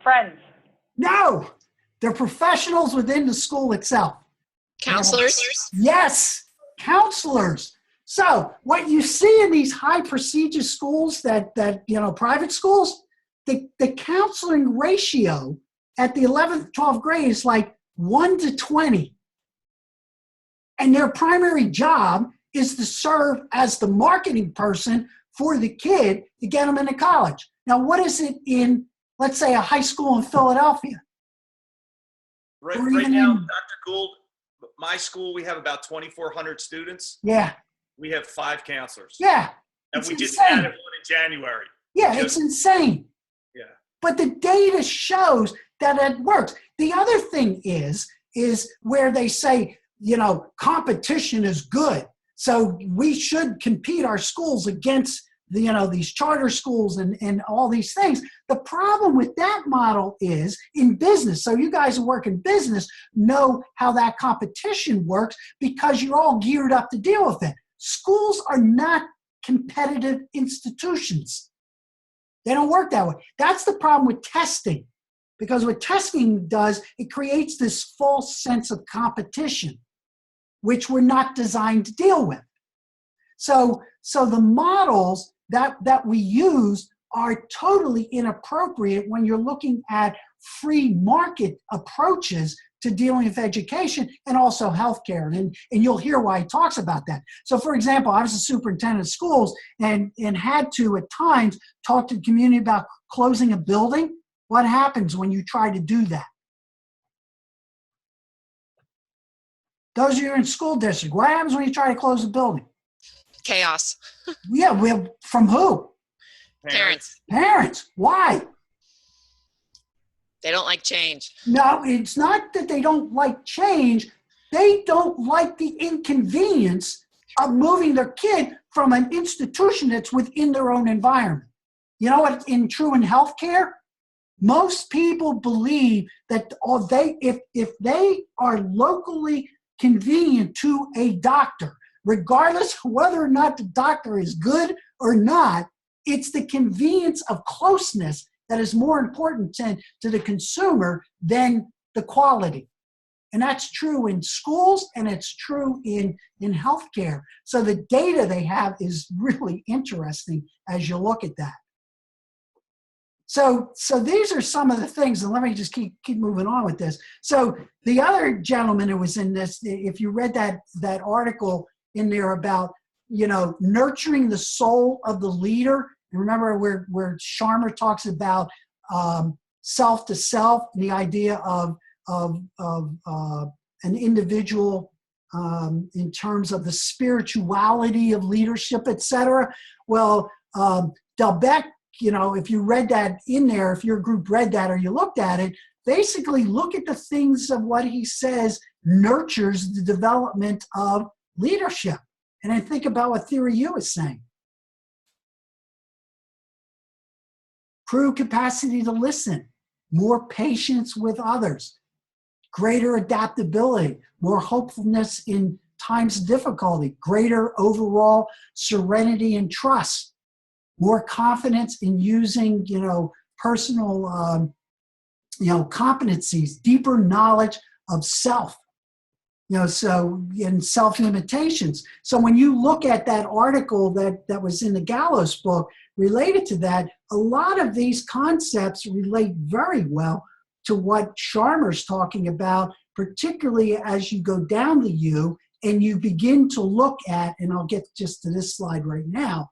Friends. No. They're professionals within the school itself. Counselors? Yes, counselors. So what you see in these high prestigious schools that private schools, the counseling ratio at the 11th, 12th grade is like 1 to 20. And their primary job is to serve as the marketing person for the kid to get them into college. Now, what is it in, let's say, a high school in Philadelphia? Right now, Dr. Gould, my school, we have about 2,400 students. Yeah. We have 5 counselors. Yeah. And we just insane. added one in January. Yeah, it's insane. Yeah. But the data shows that it works. The other thing is where they say, competition is good. So we should compete our schools against these charter schools and all these things. The problem with that model is in business. So you guys who work in business know how that competition works because you're all geared up to deal with it. Schools are not competitive institutions. They don't work that way. That's the problem with testing. Because what testing does, it creates this false sense of competition, which we're not designed to deal with. So the models that we use are totally inappropriate when you're looking at free market approaches to dealing with education and also healthcare. And you'll hear why he talks about that. So for example, I was a superintendent of schools and had to at times talk to the community about closing a building. What happens when you try to do that? Those of you in school district, what happens when you try to close a building? Chaos. Yeah, from who? Parents. Parents. Why? They don't like change. No, it's not that they don't like change. They don't like the inconvenience of moving their kid from an institution that's within their own environment. You know what? True in healthcare, most people believe that if they are locally convenient to a doctor, regardless of whether or not the doctor is good or not, it's the convenience of closeness that is more important to the consumer than the quality. And that's true in schools and it's true in healthcare. So the data they have is really interesting as you look at that. So these are some of the things, and let me just keep moving on with this. So the other gentleman who was in this, if you read that article in there about, nurturing the soul of the leader, remember where Sharma talks about self to self, the idea of an individual in terms of the spirituality of leadership, etc. Well, Delbecq, if you read that in there, if your group read that or you looked at it, basically look at the things of what he says nurtures the development of leadership. And then think about what Theory U is saying. Improved capacity to listen, more patience with others, greater adaptability, more hopefulness in times of difficulty, greater overall serenity and trust, more confidence in using, personal, competencies, deeper knowledge of self, so in self-limitations. So when you look at that article that was in the Gallos book related to that, a lot of these concepts relate very well to what Sharma's talking about, particularly as you go down the U and you begin to look at, and I'll get just to this slide right now,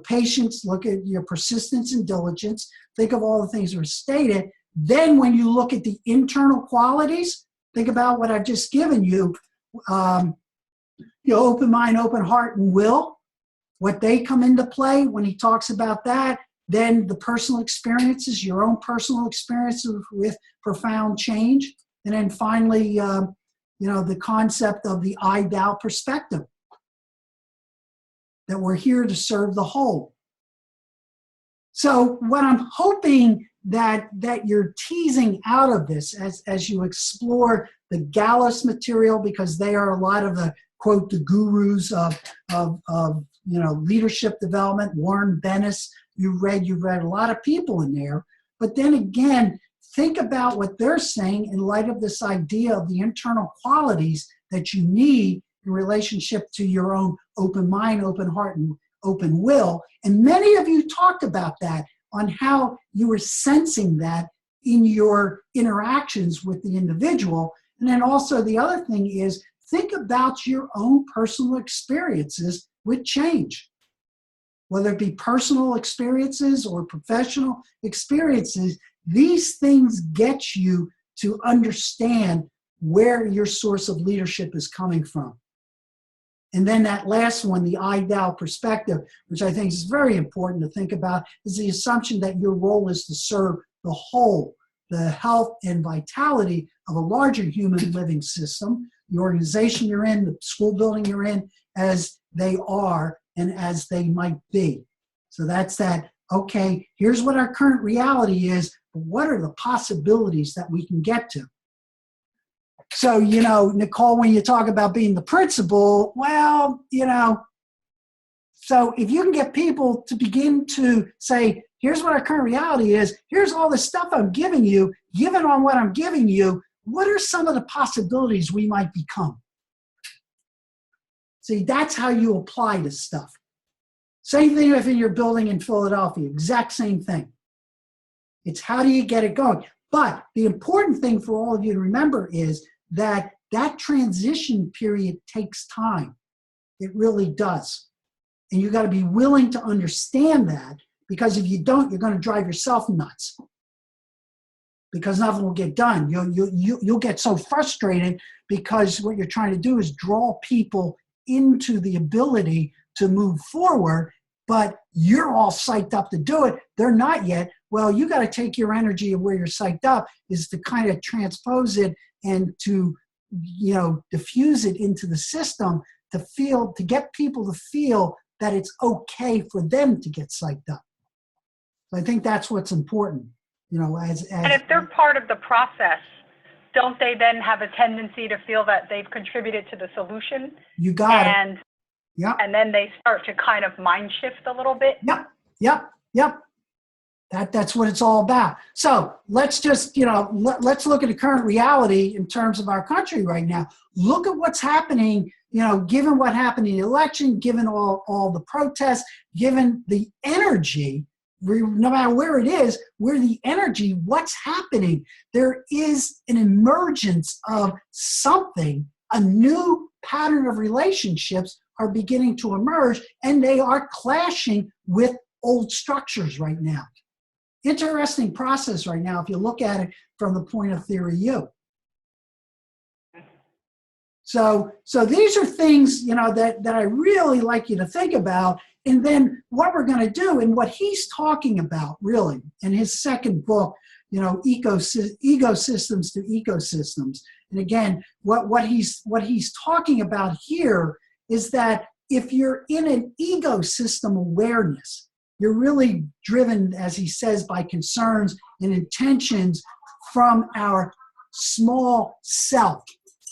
patience, look at your persistence and diligence, think of all the things that were stated. Then when you look at the internal qualities, think about what I've just given you, open mind, open heart, and will, what they come into play when he talks about that. Then the personal experiences, your own personal experiences with profound change. And then finally, the concept of the I-thou perspective, that we're here to serve the whole. So what I'm hoping that you're teasing out of this as you explore the Gallos material, because they are a lot of the, quote, the gurus of leadership development. Warren Bennis, you've read a lot of people in there. But then again, think about what they're saying in light of this idea of the internal qualities that you need in relationship to your own open mind, open heart, and open will. And many of you talked about that, on how you were sensing that in your interactions with the individual. And then also the other thing is, think about your own personal experiences with change. Whether it be personal experiences or professional experiences, these things get you to understand where your source of leadership is coming from. And then that last one, the I-thou perspective, which I think is very important to think about, is the assumption that your role is to serve the whole, the health and vitality of a larger human living system, the organization you're in, the school building you're in, as they are and as they might be. So that's that, okay, here's what our current reality is, but what are the possibilities that we can get to? So, Nicole, when you talk about being the principal, well, so if you can get people to begin to say, here's what our current reality is, here's all the stuff I'm giving you, given on what I'm giving you, what are some of the possibilities we might become? See, that's how you apply this stuff. Same thing if you're building in Philadelphia, exact same thing. It's how do you get it going? But the important thing for all of you to remember is that that transition period takes time. It really does. And you got to be willing to understand that, because if you don't, you're going to drive yourself nuts, because nothing will get done. You'll get so frustrated because what you're trying to do is draw people into the ability to move forward, but you're all psyched up to do it. They're not yet. Well, you got to take your energy of where you're psyched up is to kind of transpose it and to, diffuse it into the system to get people to feel that it's okay for them to get psyched up. So I think that's what's important, And if they're part of the process, don't they then have a tendency to feel that they've contributed to the solution? You got it. Yep. And then they start to kind of mind shift a little bit? Yep. That's what it's all about. So let's just, let's look at the current reality in terms of our country right now. Look at what's happening, given what happened in the election, given all the protests, given the energy, no matter where it is, where the energy, what's happening. There is an emergence of something, a new pattern of relationships are beginning to emerge, and they are clashing with old structures right now. Interesting process right now if you look at it from the point of theory U. So these are things, that I really like you to think about. And then what we're going to do, and what he's talking about really in his second book, ecosystems to ecosystems. And again, what he's talking about here is that if you're in an ecosystem awareness, you're really driven, as he says, by concerns and intentions from our small self.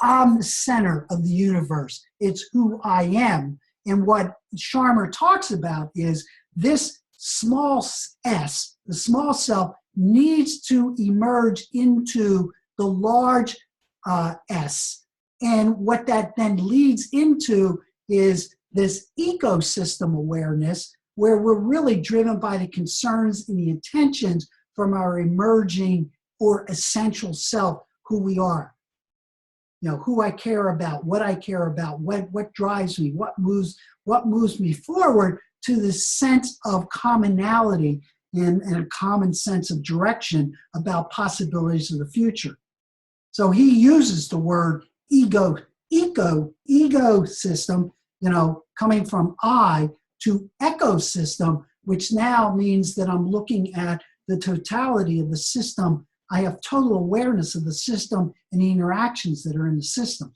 I'm the center of the universe. It's who I am. And what Sharma talks about is this small s, the small self, needs to emerge into the large S. And what that then leads into is this ecosystem awareness, where we're really driven by the concerns and the intentions from our emerging or essential self, who we are. Who I care about, what I care about, what drives me, what moves me forward to this sense of commonality and a common sense of direction about possibilities of the future. So he uses the word ecosystem, coming from I to ecosystem, which now means that I'm looking at the totality of the system. I have total awareness of the system and the interactions that are in the system.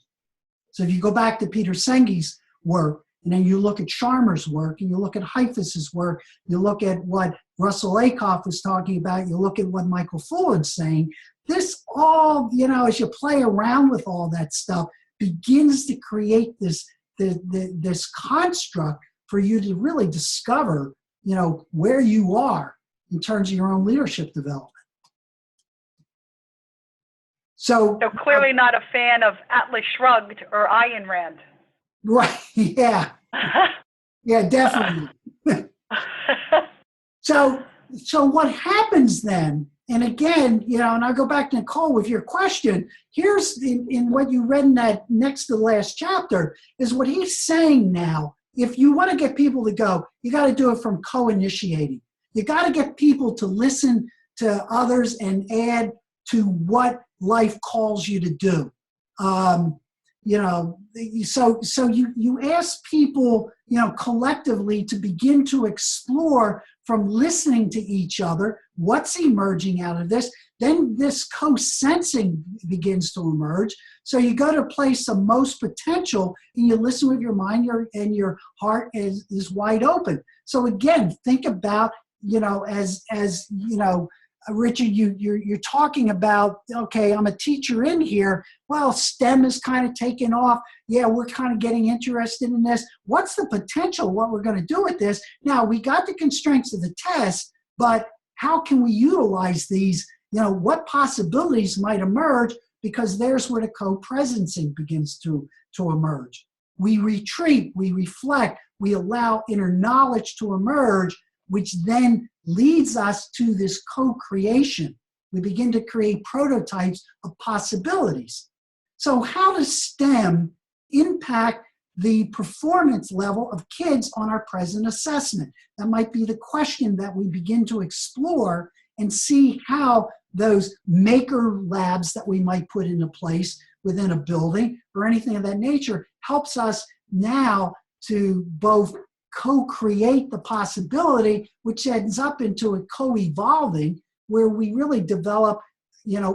So if you go back to Peter Senge's work, and then you look at Sharma's work, and you look at Heifetz's work, you look at what Russell Acuff was talking about, you look at what Michael Fullen's saying, this all, as you play around with all that stuff, begins to create this construct for you to really discover, where you are in terms of your own leadership development. So clearly not a fan of Atlas Shrugged or Ayn Rand. Right, yeah. Yeah, definitely. So what happens then, and again, and I'll go back to Nicole with your question, here's in what you read in that next to the last chapter, is what he's saying now. If you want to get people to go, you got to do it from co-initiating. You got to get people to listen to others and add to what life calls you to do. So you ask people, collectively to begin to explore from listening to each other, what's emerging out of this. Then this co-sensing begins to emerge. So you go to a place of most potential and you listen with your mind and your heart is wide open. So again, think about, Richard, you're talking about, okay, I'm a teacher in here. Well, STEM is kind of taking off. Yeah, we're kind of getting interested in this. What's the potential, what we're going to do with this? Now, we got the constraints of the test, but how can we utilize these? What possibilities might emerge? Because there's where the co-presencing begins to emerge. We retreat, we reflect, we allow inner knowledge to emerge, which then leads us to this co-creation. we begin to create prototypes of possibilities. So how does STEM impact the performance level of kids on our present assessment? That might be the question that we begin to explore and see how those maker labs that we might put into place within a building or anything of that nature helps us now to both co-create the possibility, which ends up into a co-evolving where we really develop,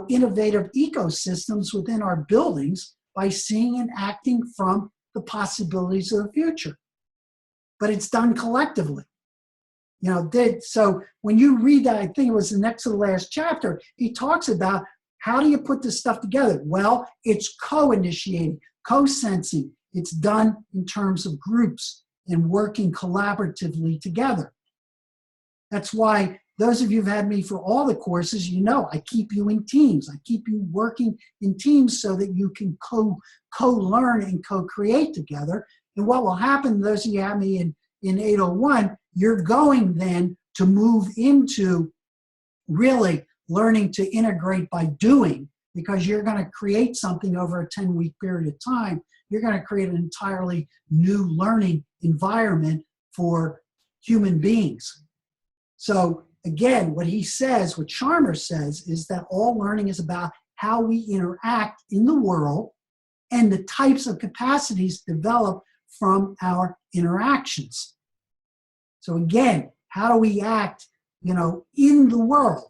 innovative ecosystems within our buildings by seeing and acting from the possibilities of the future. But it's done collectively. So when you read that, I think it was the next to the last chapter, he talks about how do you put this stuff together? Well, it's co-initiating, co-sensing. It's done in terms of groups and working collaboratively together. That's why those of you who've had me for all the courses, I keep you in teams. I keep you working in teams so that you can co-learn and co-create together. And what will happen, those of you who have me in 801, you're going then to move into really learning to integrate by doing, because you're going to create something over a 10-week period of time. You're going to create an entirely new learning environment for human beings. So again, what he says, what Chalmers says, is that all learning is about how we interact in the world and the types of capacities developed from our interactions. So again, how do we act, in the world?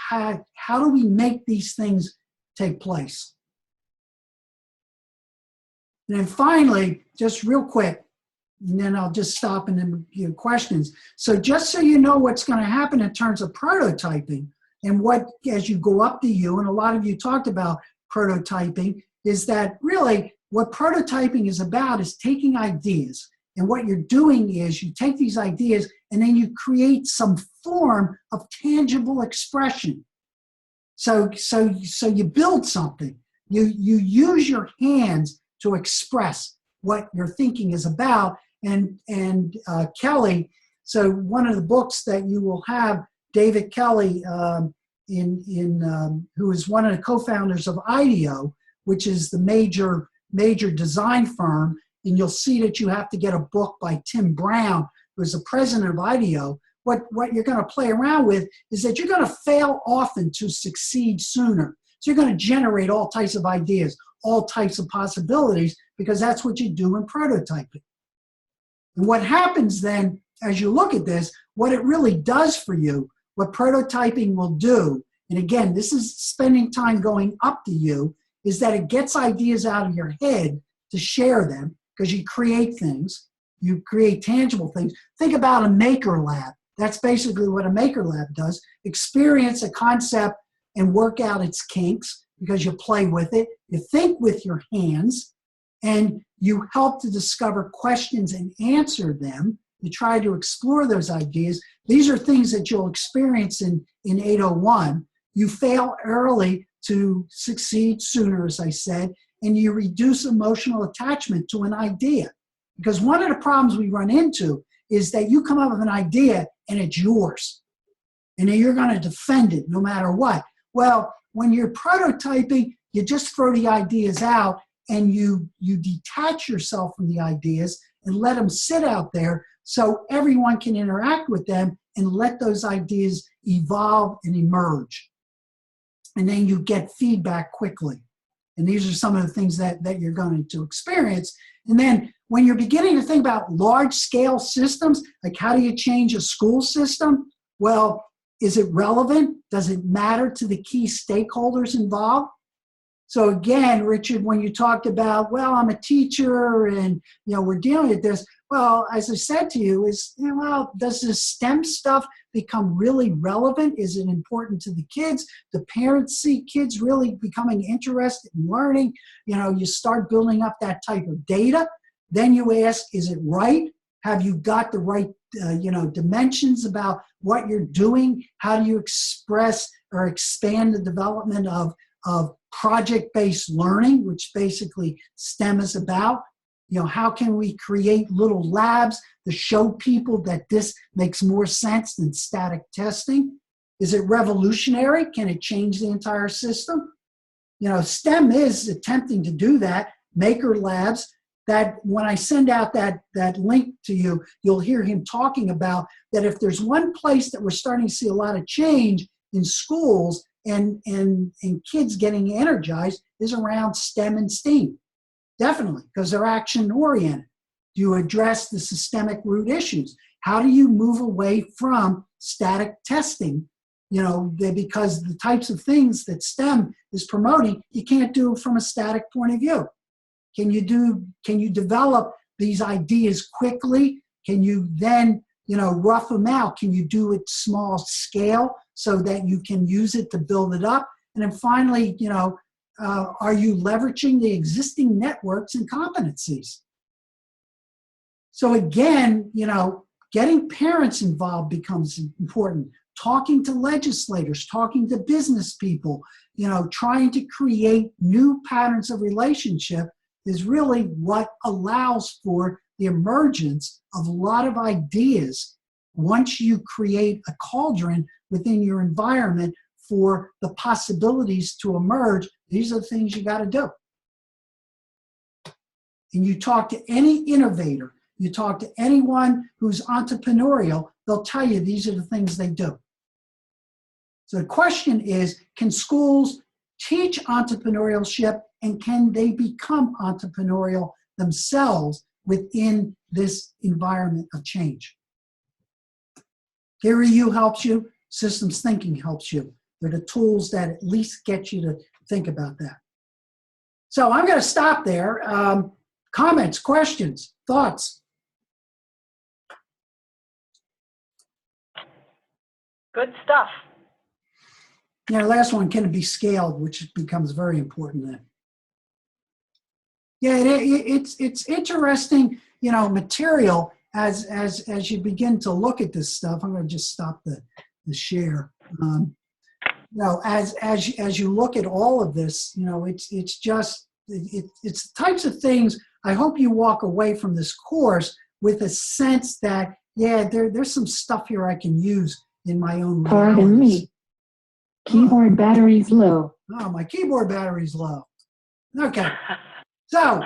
How do we make these things take place? And then finally, just real quick, and then I'll just stop and then give questions. So just so you know what's going to happen in terms of prototyping and what, as you go up to you, and a lot of you talked about prototyping, is that really what prototyping is about is taking ideas. And what you're doing is you take these ideas and then you create some form of tangible expression. So you build something. You use your hands to express what your thinking is about. And Kelly, so one of the books that you will have, David Kelly, who is one of the co-founders of IDEO, which is the major design firm, and you'll see that you have to get a book by Tim Brown, who is the president of IDEO. What you're going to play around with is that you're going to fail often to succeed sooner. So you're going to generate all types of ideas, all types of possibilities, because that's what you do in prototyping. And what happens then, as you look at this, what it really does for you, what prototyping will do, and again, this is spending time going up to you, is that it gets ideas out of your head to share them, because you create things, you create tangible things. Think about a maker lab. That's basically what a maker lab does. Experience a concept and work out its kinks, because you play with it. You think with your hands, and you help to discover questions and answer them. You try to explore those ideas. These are things that you'll experience in 801. You fail early to succeed sooner, as I said, and you reduce emotional attachment to an idea. Because one of the problems we run into is that you come up with an idea and it's yours. And then you're going to defend it no matter what. Well, when you're prototyping, you just throw the ideas out and you detach yourself from the ideas and let them sit out there so everyone can interact with them and let those ideas evolve and emerge. And then you get feedback quickly. And these are some of the things that you're going to experience. And then when you're beginning to think about large-scale systems, like how do you change a school system? Well, is it relevant? Does it matter to the key stakeholders involved? So again, Richard, when you talked about, well, I'm a teacher and we're dealing with this, well, as I said to you, does this STEM stuff become really relevant? Is it important to the kids? Do parents see kids really becoming interested in learning? You start building up that type of data. Then you ask, is it right? Have you got the right dimensions about what you're doing? How do you express or expand the development of project-based learning, which basically STEM is about? How can we create little labs to show people that this makes more sense than static testing? Is it revolutionary? Can it change the entire system? You know, STEM is attempting to do that. Maker Labs, that when I send out that link to you, you'll hear him talking about that if there's one place that we're starting to see a lot of change in schools and kids getting energized is around STEM and STEAM. Definitely, because they're action-oriented. Do you address the systemic root issues? How do you move away from static testing? You know, because the types of things that STEM is promoting, you can't do from a static point of view. Can you develop these ideas quickly? Can you then, you know, rough them out? Can you do it small scale so that you can use it to build it up? And then finally, you know, are you leveraging the existing networks and competencies? So again, you know, getting parents involved becomes important. Talking to legislators, talking to business people, you know, trying to create new patterns of relationship is really what allows for the emergence of a lot of ideas once you create a cauldron within your environment for the possibilities to emerge. These are the things you got to do. And you talk to any innovator, you talk to anyone who's entrepreneurial, they'll tell you these are the things they do. So the question is, can schools teach entrepreneurship and can they become entrepreneurial themselves within this environment of change? Theory U helps you, systems thinking helps you. They're the tools that at least get you to think about that. So I'm going to stop there. Comments, questions, thoughts? Good stuff. Yeah, last one, can it be scaled, which becomes very important then. Yeah, it's interesting, you know, material as you begin to look at this stuff. I'm going to just stop the share. You know, as you look at all of this, you know, it's the types of things. I hope you walk away from this course with a sense that, yeah, there's some stuff here I can use in my own realities. Pardon me. Keyboard battery's low. Oh, my keyboard battery's low. Okay. So,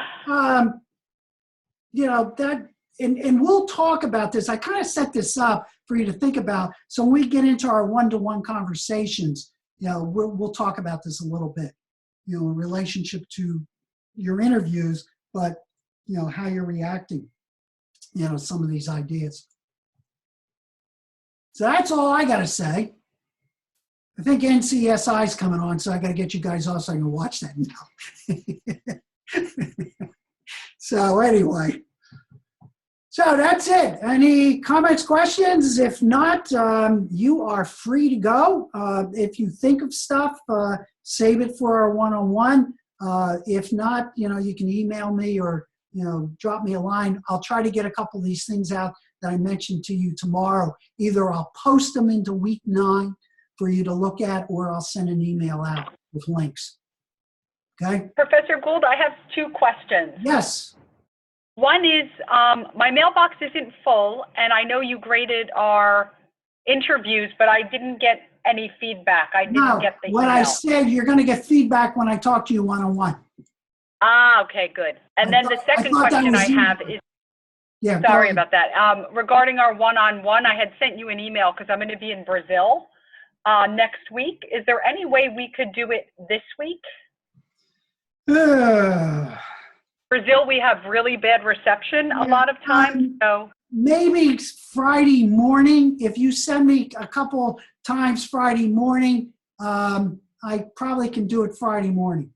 you know, that, and we'll talk about this. I kind of set this up for you to think about. So when we get into our one-to-one conversations, you know, we'll talk about this a little bit, you know, in relationship to your interviews, but, you know, how you're reacting, you know, some of these ideas. So that's all I got to say. I think NCSI is coming on, so I got to get you guys off so I can watch that now. So anyway, so that's it. Any comments, questions? If not, you are free to go. If you think of stuff, save it for our one-on-one. If not, you know, you can email me or, you know, drop me a line. I'll try to get a couple of these things out that I mentioned to you tomorrow. Either I'll post them into week 9 for you to look at, or I'll send an email out with links. Okay? Professor Gould, I have 2 questions. Yes. One is, my mailbox isn't full, and I know you graded our interviews, but I didn't get any feedback. I didn't get the email. What I said, you're going to get feedback when I talk to you one-on-one. Ah, okay, good. And then the second question I have is, yeah, sorry about that. Regarding our one-on-one, I had sent you an email because I'm going to be in Brazil next week. Is there any way we could do it this week? Brazil, we have really bad reception a lot of times. So maybe Friday morning. If you send me a couple times Friday morning, I probably can do it Friday morning.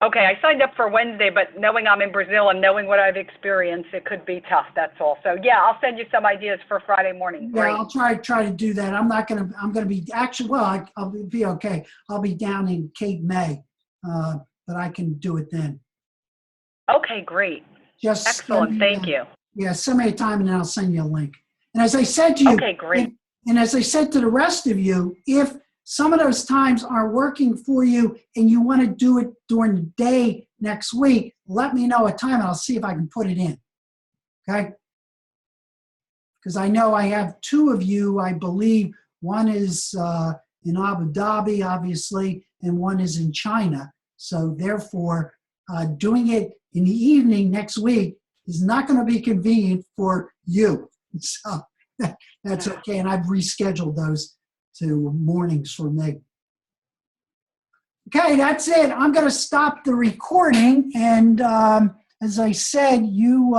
okay, I signed up for Wednesday, but knowing I'm in Brazil and knowing what I've experienced, it could be tough. That's all. So yeah, I'll send you some ideas for Friday morning. Great. Yeah, I'll try to do that. I'm going to be actually, well, I'll be okay. I'll be down in Cape May, but I can do it then. Okay, great. Just excellent. Thank you. Yeah, send me a time and then I'll send you a link. And as I said to you, okay, great. And as I said to the rest of you, if some of those times are working for you and you want to do it during the day next week, let me know a time and I'll see if I can put it in. Okay? Because I know I have 2 of you, I believe, One is in Abu Dhabi, obviously, and one is in China. So therefore, doing it in the evening next week is not going to be convenient for you. So that's okay. And I've rescheduled those to mornings for me. Okay, that's it. I'm going to stop the recording. And as I said, you